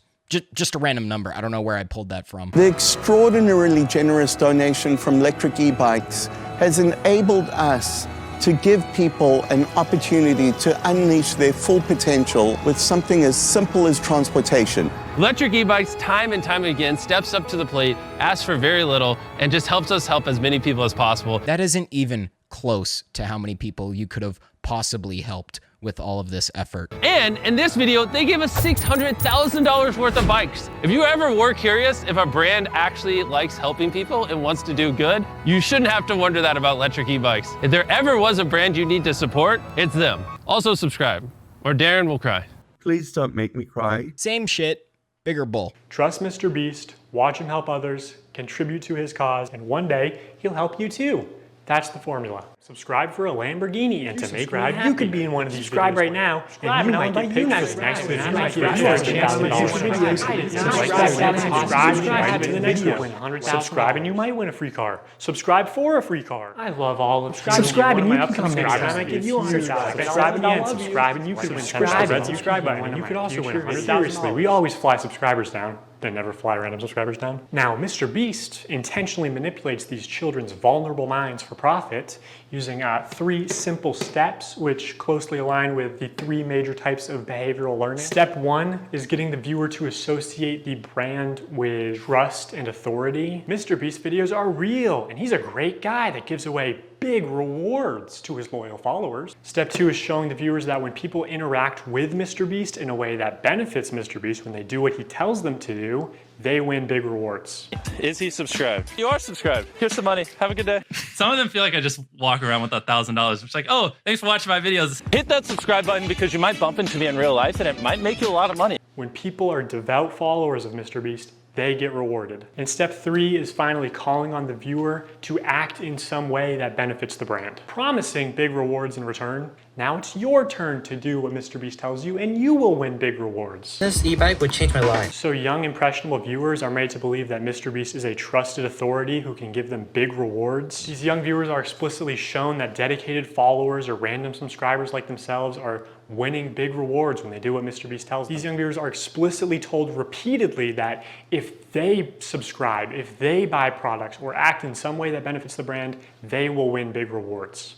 Just a random number. I don't know where I pulled that from. The extraordinarily generous donation from electric e-bikes has enabled us to give people an opportunity to unleash their full potential with something as simple as transportation. Electric e-bikes time and time again steps up to the plate, asks for very little, and just helps us help as many people as possible. That isn't even close to how many people you could have possibly helped with all of this effort. And in this video, they gave us $600,000 worth of bikes. If you ever were curious if a brand actually likes helping people and wants to do good, you shouldn't have to wonder that about electric e-bikes. If there ever was a brand you need to support, it's them. Also subscribe, or Darren will cry. Please don't make me cry. Same shit, bigger bull. Trust Mr. Beast, watch him help others, contribute to his cause, and one day he'll help you too. That's the formula. Subscribe for a Lamborghini, and to make me happy, you could be in one of these Subscribe videos right now, and you might get pictures next week. You might get $1,000. Subscribe and you might win a free car. Subscribe for a free car. I love all of Subscribe and you can come next time. I might give you $100. Subscribe again. Subscribe and you could win $10. Subscribe button and you could also win $100,000. Seriously, we always fly subscribers down. They never fly random subscribers down. Now, Mr. Beast intentionally manipulates these children's vulnerable minds for profit using 3 simple steps, which closely align with the 3 major types of behavioral learning. Step 1 is getting the viewer to associate the brand with trust and authority. Mr. Beast videos are real, and he's a great guy that gives away big rewards to his loyal followers. Step 2 is showing the viewers that when people interact with Mr. Beast in a way that benefits Mr. Beast, when they do what he tells them to do, they win big rewards. Is he subscribed? You are subscribed. Here's some money. Have a good day. Some of them feel like I just walk around with $1,000. It's like, oh, thanks for watching my videos. Hit that subscribe button because you might bump into me in real life and it might make you a lot of money. When people are devout followers of Mr. Beast, they get rewarded. And step 3 is finally calling on the viewer to act in some way that benefits the brand, promising big rewards in return. Now it's your turn to do what Mr. Beast tells you, and you will win big rewards. This e-bike would change my life. So young, impressionable viewers are made to believe that Mr. Beast is a trusted authority who can give them big rewards. These young viewers are explicitly shown that dedicated followers or random subscribers like themselves are winning big rewards when they do what Mr. Beast tells them. These young viewers are explicitly told repeatedly that if they subscribe, if they buy products or act in some way that benefits the brand, they will win big rewards.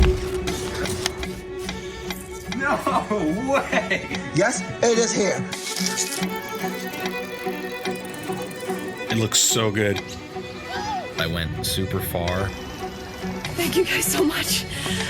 No way! Yes, it is here. It looks so good. I went super far. Thank you guys so much.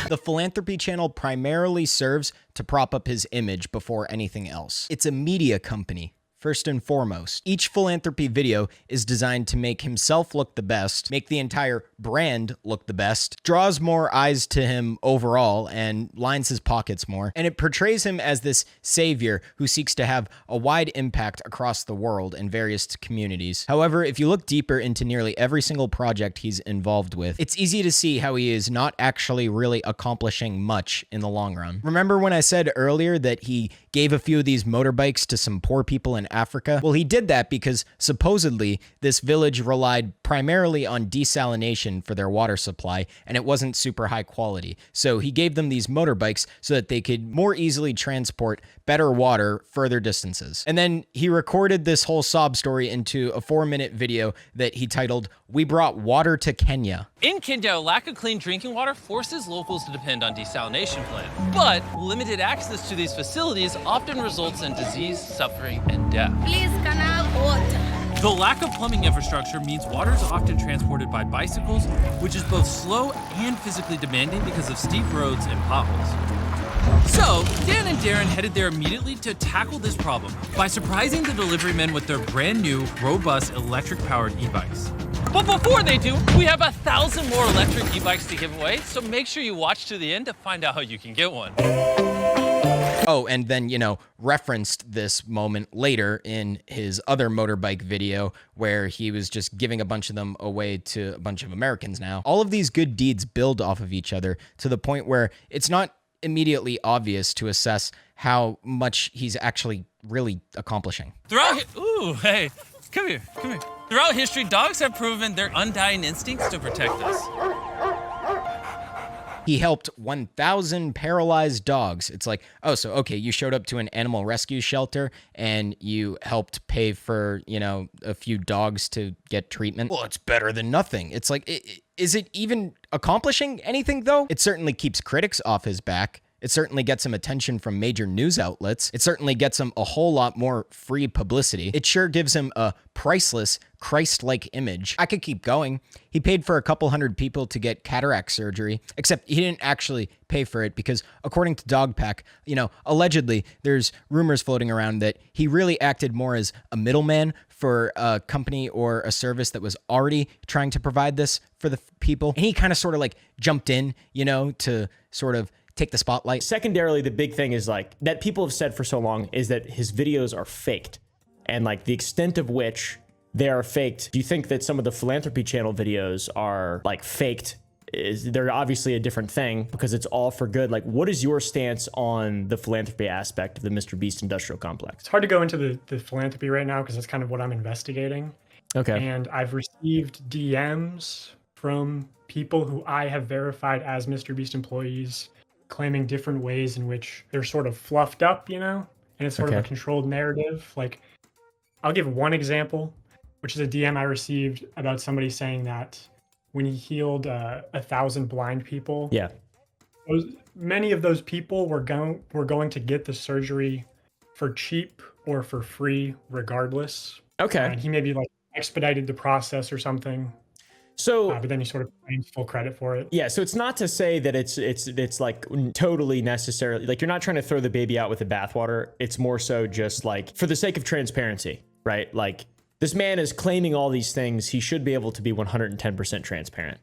The philanthropy channel primarily serves to prop up his image before anything else. It's a media company, first and foremost. Each philanthropy video is designed to make himself look the best, make the entire brand look the best, draws more eyes to him overall, and lines his pockets more. And it portrays him as this savior who seeks to have a wide impact across the world in various communities. However, if you look deeper into nearly every single project he's involved with, it's easy to see how he is not actually really accomplishing much in the long run. Remember when I said earlier that he gave a few of these motorbikes to some poor people in Africa? Well, he did that because supposedly this village relied primarily on desalination for their water supply, and it wasn't super high quality. So he gave them these motorbikes so that they could more easily transport better water further distances. And then he recorded this whole sob story into a 4-minute video that he titled, "We Brought Water to Kenya." In Kenya, lack of clean drinking water forces locals to depend on desalination plants. But limited access to these facilities often results in disease, suffering, and death. Please, can I have water? The lack of plumbing infrastructure means water is often transported by bicycles, which is both slow and physically demanding because of steep roads and potholes. So, Dan and Darren headed there immediately to tackle this problem by surprising the delivery men with their brand new, robust, electric-powered e-bikes. But before they do, we have 1,000 more electric e-bikes to give away, so make sure you watch to the end to find out how you can get one. Oh, and then, referenced this moment later in his other motorbike video where he was just giving a bunch of them away to a bunch of Americans now. All of these good deeds build off of each other to the point where it's not immediately obvious to assess how much he's actually really accomplishing. Throughout history, dogs have proven their undying instincts to protect us. He helped 1,000 paralyzed dogs. It's like, oh, so, okay, you showed up to an animal rescue shelter and you helped pay for, a few dogs to get treatment. Well, it's better than nothing. It's like, is it even accomplishing anything, though? It certainly keeps critics off his back. It certainly gets him attention from major news outlets. It certainly gets him a whole lot more free publicity. It sure gives him a priceless, Christ-like image. I could keep going. He paid for a couple hundred people to get cataract surgery, except he didn't actually pay for it because, according to Dogpack, allegedly, there's rumors floating around that he really acted more as a middleman for a company or a service that was already trying to provide this for the people. And he kind of sort of like jumped in, to sort of take the spotlight. Secondarily, the big thing is that people have said for so long is that his videos are faked, and the extent of which they are faked. Do you think that some of the philanthropy channel videos are faked? They're obviously a different thing because it's all for good. What is your stance on the philanthropy aspect of the Mr. Beast industrial complex? It's hard to go into the philanthropy right now because that's kind of what I'm investigating. Okay. And I've received DMs from people who I have verified as Mr. Beast employees, claiming different ways in which they're sort of fluffed up, and it's sort of a controlled narrative. I'll give one example, which is a DM I received about somebody saying that when he healed 1,000 blind people, many of those people were going to get the surgery for cheap or for free, regardless. Okay. And he maybe expedited the process or something. So, but then he sort of claims full credit for it. Yeah, so it's not to say that it's totally necessarily you're not trying to throw the baby out with the bathwater. It's more so just for the sake of transparency, right? This man is claiming all these things. He should be able to be 110% transparent.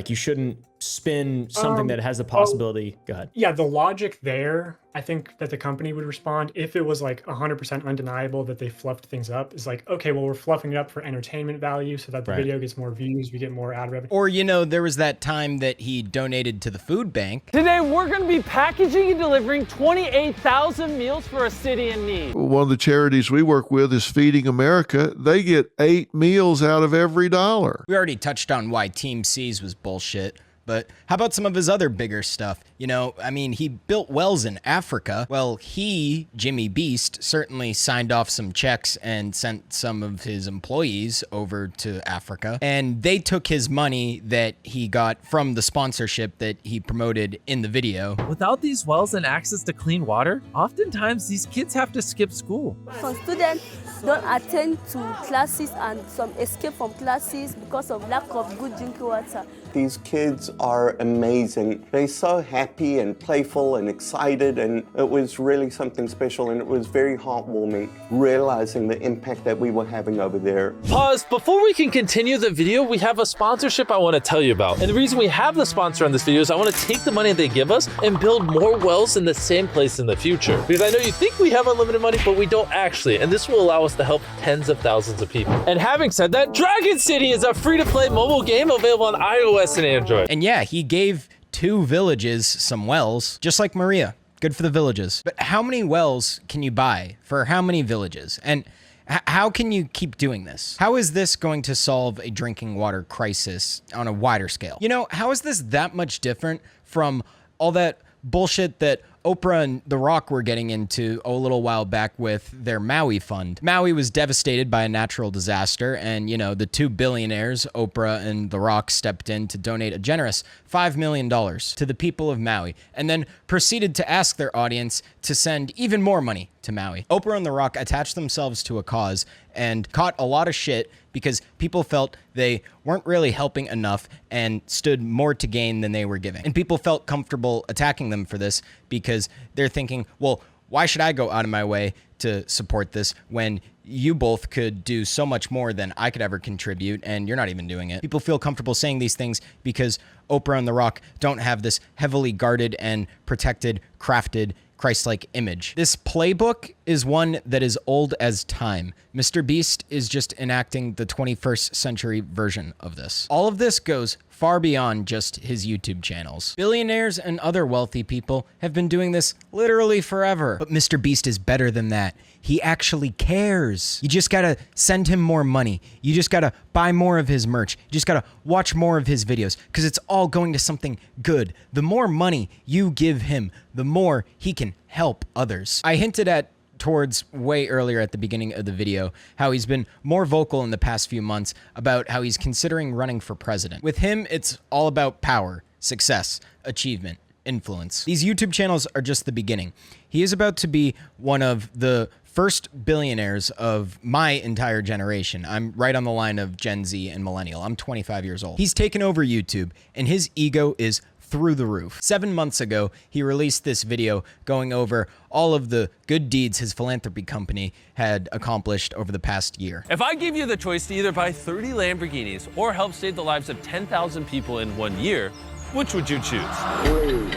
You shouldn't spin something that has the possibility. Go ahead. Yeah, the logic there, I think that the company would respond if it was 100% undeniable that they fluffed things up. Is okay, well, we're fluffing it up for entertainment value so that the video gets more views, we get more ad revenue. Or, there was that time that he donated to the food bank. Today, we're going to be packaging and delivering 28,000 meals for a city in need. One of the charities we work with is Feeding America. They get 8 meals out of every $1. We already touched on why Team C's was bullshit. But how about some of his other bigger stuff? He built wells in Africa. Well, Jimmy Beast, certainly signed off some checks and sent some of his employees over to Africa. And they took his money that he got from the sponsorship that he promoted in the video. Without these wells and access to clean water, oftentimes these kids have to skip school. Some students don't attend to classes and some escape from classes because of lack of good drinking water. These kids are amazing. They're so happy and playful and excited, and it was really something special, and it was very heartwarming realizing the impact that we were having over there. Pause. Before we can continue the video, we have a sponsorship I want to tell you about. And the reason we have the sponsor on this video is I want to take the money they give us and build more wells in the same place in the future. Because I know you think we have unlimited money, but we don't actually. And this will allow us to help tens of thousands of people. And having said that, Dragon City is a free-to-play mobile game available on iOS and Android. And yeah, he gave 2 villages some wells, just like Maria. Good for the villages. But how many wells can you buy for how many villages? And how can you keep doing this? How is this going to solve a drinking water crisis on a wider scale? You know, how is this that much different from all that bullshit that Oprah and The Rock were getting into a little while back with their Maui fund? Maui was devastated by a natural disaster, and, you know, the two billionaires, Oprah and The Rock, stepped in to donate a generous $5 million to the people of Maui, and then proceeded to ask their audience to send even more money to Maui. Oprah and The Rock attached themselves to a cause and caught a lot of shit because people felt they weren't really helping enough and stood more to gain than they were giving. And people felt comfortable attacking them for this because they're thinking, well, why should I go out of my way to support this when you both could do so much more than I could ever contribute, and you're not even doing it? People feel comfortable saying these things because Oprah and The Rock don't have this heavily guarded and protected, crafted, Christ-like image. This playbook is one that is old as time. Mr. Beast is just enacting the 21st century version of this. All of this goes far beyond just his YouTube channels. Billionaires and other wealthy people have been doing this literally forever. But Mr. Beast is better than that. He actually cares. You just gotta send him more money. You just gotta buy more of his merch. You just gotta watch more of his videos because it's all going to something good. The more money you give him, the more he can help others. I hinted at towards way earlier at the beginning of the video how he's been more vocal in the past few months about how he's considering running for president. With him, it's all about power, success, achievement, influence. These YouTube channels are just the beginning. He is about to be one of the first billionaires of my entire generation. I'm right on the line of Gen Z and millennial. I'm 25 years old. He's taken over YouTube, and his ego is through the roof. 7 months ago, he released this video going over all of the good deeds his philanthropy company had accomplished over the past year. If I gave you the choice to either buy 30 Lamborghinis or help save the lives of 10,000 people in 1 year, which would you choose? 3,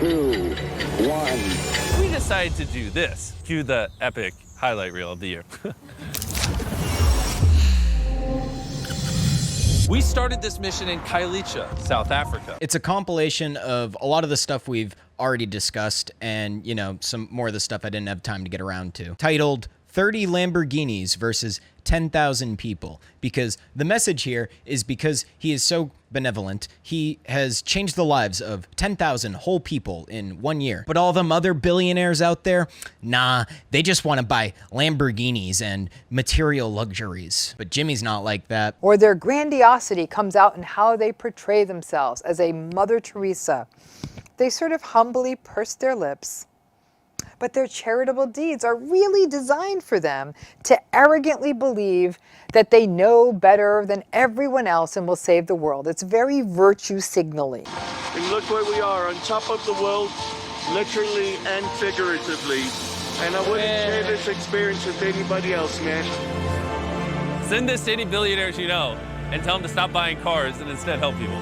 2, 1. We decided to do this. Cue the epic highlight reel of the year. We started this mission in Kailicha, South Africa. It's a compilation of a lot of the stuff we've already discussed and, you know, some more of the stuff I didn't have time to get around to. Titled 30 Lamborghinis versus 10,000 people. Because the message here is because he is so benevolent, he has changed the lives of 10,000 whole people in 1 year. But all them other billionaires out there, nah, they just want to buy Lamborghinis and material luxuries. But Jimmy's not like that. Or their grandiosity comes out in how they portray themselves as a Mother Teresa. They sort of humbly purse their lips, but their charitable deeds are really designed for them to arrogantly believe that they know better than everyone else and will save the world. It's very virtue signaling. And look where we are, on top of the world, literally and figuratively. And I wouldn't share this experience with anybody else, man. Send this to any billionaires you know and tell them to stop buying cars and instead help people.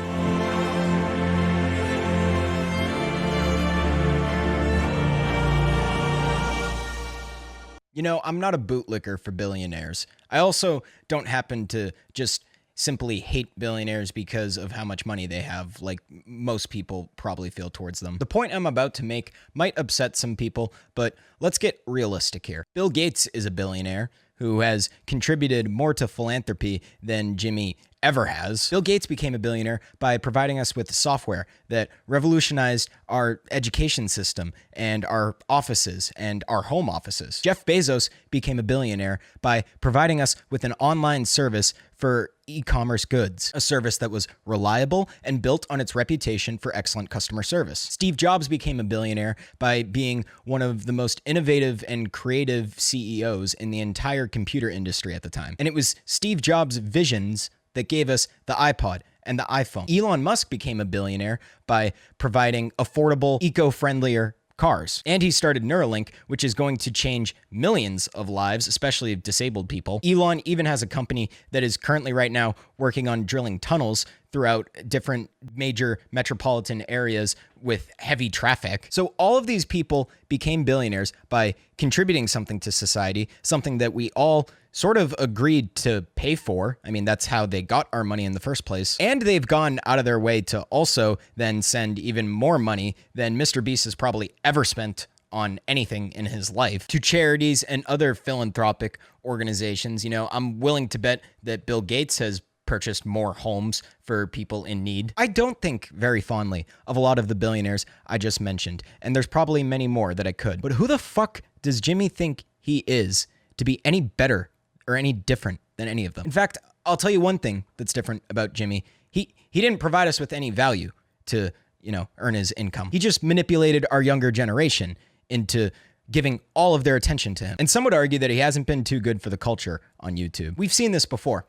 You know, I'm not a bootlicker for billionaires. I also don't happen to just simply hate billionaires because of how much money they have, like most people probably feel towards them. The point I'm about to make might upset some people, but let's get realistic here. Bill Gates is a billionaire who has contributed more to philanthropy than Jimmy ever has. Bill Gates became a billionaire by providing us with software that revolutionized our education system and our offices and our home offices. Jeff Bezos became a billionaire by providing us with an online service for e-commerce goods, a service that was reliable and built on its reputation for excellent customer service. Steve Jobs became a billionaire by being one of the most innovative and creative CEOs in the entire computer industry at the time. And it was Steve Jobs' visions that gave us the iPod and the iPhone. Elon Musk became a billionaire by providing affordable, eco-friendlier cars. And he started Neuralink, which is going to change millions of lives, especially of disabled people. Elon even has a company that is currently right now working on drilling tunnels throughout different major metropolitan areas with heavy traffic. So all of these people became billionaires by contributing something to society, something that we all sort of agreed to pay for. I mean, that's how they got our money in the first place. And they've gone out of their way to also then send even more money than Mr. Beast has probably ever spent on anything in his life to charities and other philanthropic organizations. You know, I'm willing to bet that Bill Gates has purchased more homes for people in need. I don't think very fondly of a lot of the billionaires I just mentioned, and there's probably many more that I could. But who the fuck does Jimmy think he is to be any better or any different than any of them? In fact, I'll tell you one thing that's different about Jimmy. He didn't provide us with any value to, you know, earn his income. He just manipulated our younger generation into giving all of their attention to him. And some would argue that he hasn't been too good for the culture on YouTube. We've seen this before.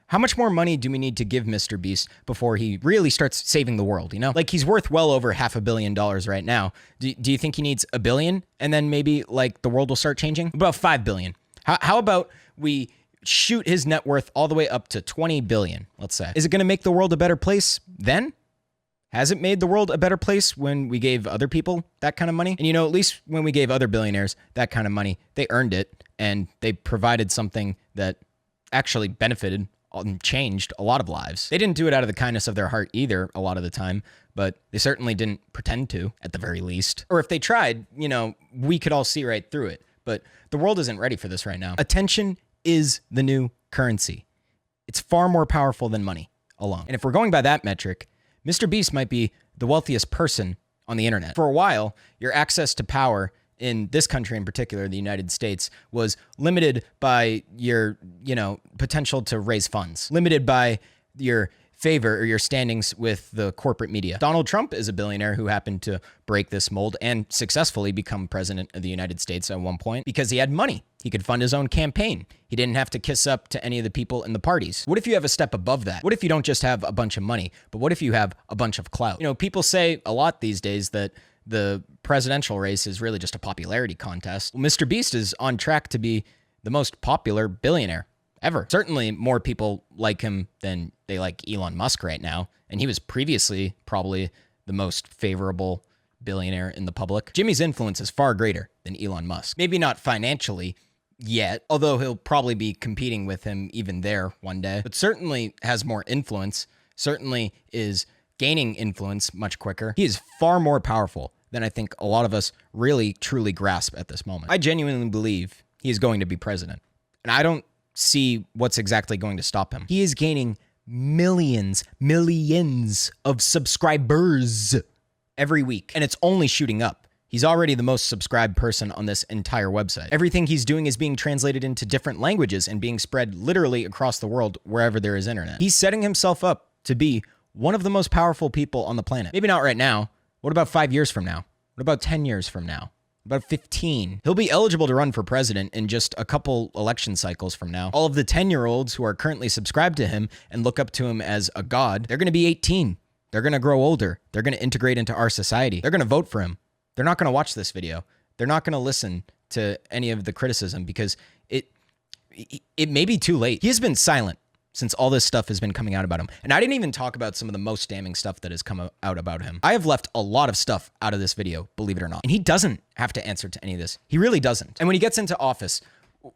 How much more money do we need to give Mr. Beast before he really starts saving the world, you know? Like, he's worth well over $500 million right now. Do you think he needs $1 billion and then maybe, like, the world will start changing? About $5 billion. How about we shoot his net worth all the way up to $20 billion, let's say? Is it going to make the world a better place then? Has it made the world a better place when we gave other people that kind of money? And, you know, at least when we gave other billionaires that kind of money, they earned it and they provided something that actually benefited and changed a lot of lives. They didn't do it out of the kindness of their heart either a lot of the time, but they certainly didn't pretend to, at the very least. Or if they tried, you know, we could all see right through it. But the world isn't ready for this right now. Attention is the new currency. It's far more powerful than money alone. And if we're going by that metric, Mr. Beast might be the wealthiest person on the internet. For a while, your access to power in this country in particular, the United States, was limited by your, you know, potential to raise funds, limited by your favor or your standings with the corporate media. Donald Trump is a billionaire who happened to break this mold and successfully become president of the United States at one point because he had money. He could fund his own campaign. He didn't have to kiss up to any of the people in the parties. What if you have a step above that? What if you don't just have a bunch of money, but what if you have a bunch of clout? You know, people say a lot these days that the presidential race is really just a popularity contest. Well, Mr. Beast is on track to be the most popular billionaire ever. Certainly more people like him than they like Elon Musk right now. And he was previously probably the most favorable billionaire in the public. Jimmy's influence is far greater than Elon Musk. Maybe not financially yet, although he'll probably be competing with him even there one day, but certainly has more influence, certainly is gaining influence much quicker. He is far more powerful than I think a lot of us really truly grasp at this moment. I genuinely believe he is going to be president, and I don't see what's exactly going to stop him. He is gaining millions of subscribers every week, and it's only shooting up. He's already the most subscribed person on this entire website. Everything he's doing is being translated into different languages and being spread literally across the world wherever there is internet. He's setting himself up to be one of the most powerful people on the planet. Maybe not right now. What about 5 years from now? What about 10 years from now? About 15. He'll be eligible to run for president in just a couple election cycles from now. All of the 10-year-olds who are currently subscribed to him and look up to him as a god, they're going to be 18. They're going to grow older. They're going to integrate into our society. They're going to vote for him. They're not going to watch this video. They're not going to listen to any of the criticism because it may be too late. He has been silent since all this stuff has been coming out about him. And I didn't even talk about some of the most damning stuff that has come out about him. I have left a lot of stuff out of this video, believe it or not. And he doesn't have to answer to any of this. He really doesn't. And when he gets into office,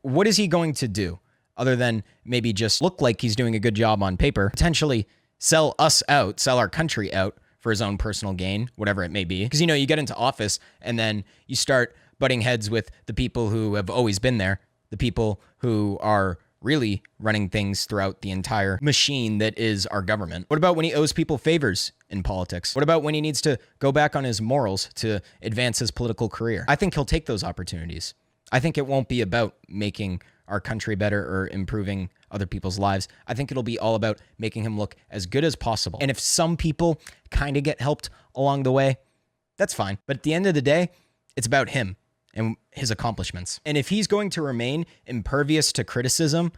what is he going to do other than maybe just look like he's doing a good job on paper, potentially sell us out, sell our country out for his own personal gain, whatever it may be? Because, you know, you get into office and then you start butting heads with the people who have always been there, the people who are really running things throughout the entire machine that is our government. What about when he owes people favors in politics? What about when he needs to go back on his morals to advance his political career? I think he'll take those opportunities. I think it won't be about making our country better or improving other people's lives. I think it'll be all about making him look as good as possible. And if some people kind of get helped along the way, that's fine. But at the end of the day, it's about him and his accomplishments. And if he's going to remain impervious to criticism,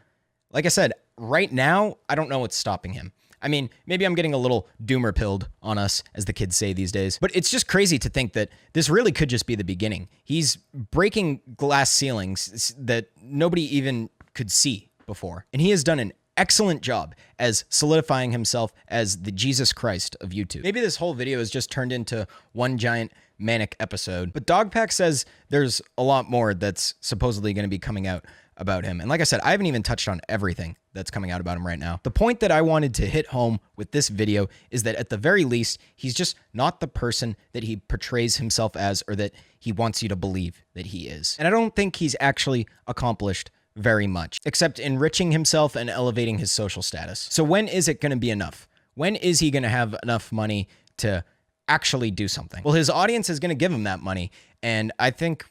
like I said, right now, I don't know what's stopping him. I mean, maybe I'm getting a little doomer pilled on us, as the kids say these days, but it's just crazy to think that this really could just be the beginning. He's breaking glass ceilings that nobody even could see before. And he has done an excellent job as solidifying himself as the Jesus Christ of YouTube. Maybe this whole video has just turned into one giant manic episode, but Dogpack says there's a lot more that's supposedly going to be coming out about him. And like I said, I haven't even touched on everything that's coming out about him right now. The point that I wanted to hit home with this video is that at the very least, he's just not the person that he portrays himself as or that he wants you to believe that he is. And I don't think he's actually accomplished very much, except enriching himself and elevating his social status. So when is it going to be enough? When is he going to have enough money to actually do something? Well, his audience is going to give him that money, and I think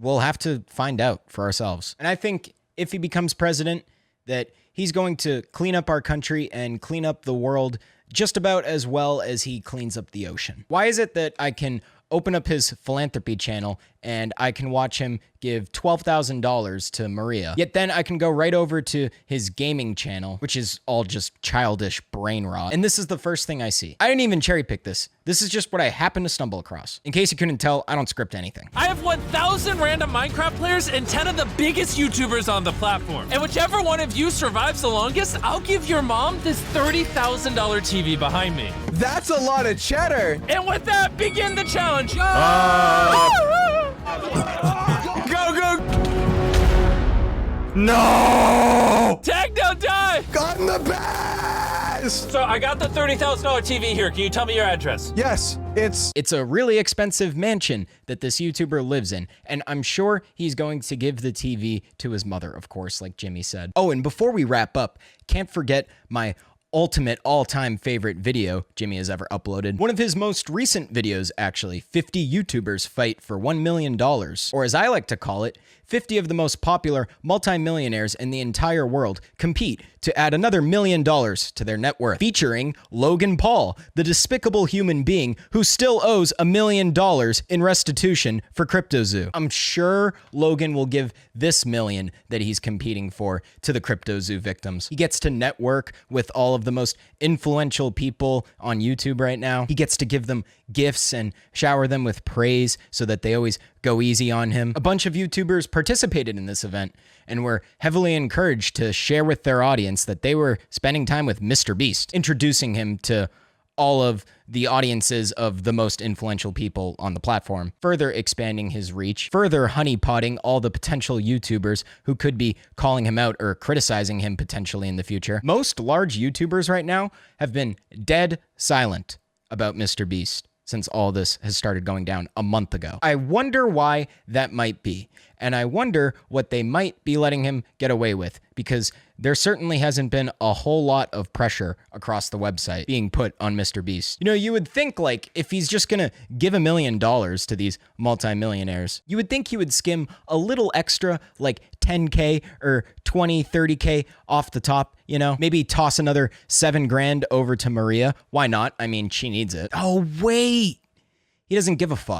we'll have to find out for ourselves. And I think if he becomes president, that he's going to clean up our country and clean up the world just about as well as he cleans up the ocean. Why is it that I can open up his philanthropy channel and I can watch him give $12,000 to Maria, yet then I can go right over to his gaming channel, which is all just childish brain rot, and this is the first thing I see? I didn't even cherry pick this. This is just what I happened to stumble across. In case you couldn't tell, I don't script anything. I have 1,000 random Minecraft players and 10 of the biggest YouTubers on the platform. And whichever one of you survives the longest, I'll give your mom this $30,000 TV behind me. That's a lot of cheddar. And with that, begin the challenge. Go, go. No! Tag, don't die! Got in the best! So I got the $30,000 TV here. Can you tell me your address? Yes, it's a really expensive mansion that this YouTuber lives in, and I'm sure he's going to give the TV to his mother, of course, like Jimmy said. Oh, and before we wrap up, can't forget my ultimate all-time favorite video Jimmy has ever uploaded. One of his most recent videos, actually. 50 YouTubers fight for $1 million. Or as I like to call it, 50 of the most popular multimillionaires in the entire world compete to add another $1 million to their net worth. Featuring Logan Paul, the despicable human being who still owes $1 million in restitution for CryptoZoo. I'm sure Logan will give this million that he's competing for to the CryptoZoo victims. He gets to network with all of the most influential people on YouTube right now. He gets to give them gifts and shower them with praise so that they always go easy on him. A bunch of YouTubers participated in this event and were heavily encouraged to share with their audience that they were spending time with Mr. Beast, introducing him to all of the audiences of the most influential people on the platform, further expanding his reach, further honeypotting all the potential YouTubers who could be calling him out or criticizing him potentially in the future. Most large YouTubers right now have been dead silent about Mr. Beast since all this has started going down a month ago. I wonder why that might be, and I wonder what they might be letting him get away with, because there certainly hasn't been a whole lot of pressure across the website being put on Mr. Beast. You know, you would think, like, if he's just gonna give $1 million to these multimillionaires, you would think he would skim a little extra, like 10K or 20, 30K off the top, you know? Maybe toss another $7,000 over to Maria. Why not? I mean, she needs it. Oh, wait. He doesn't give a fuck.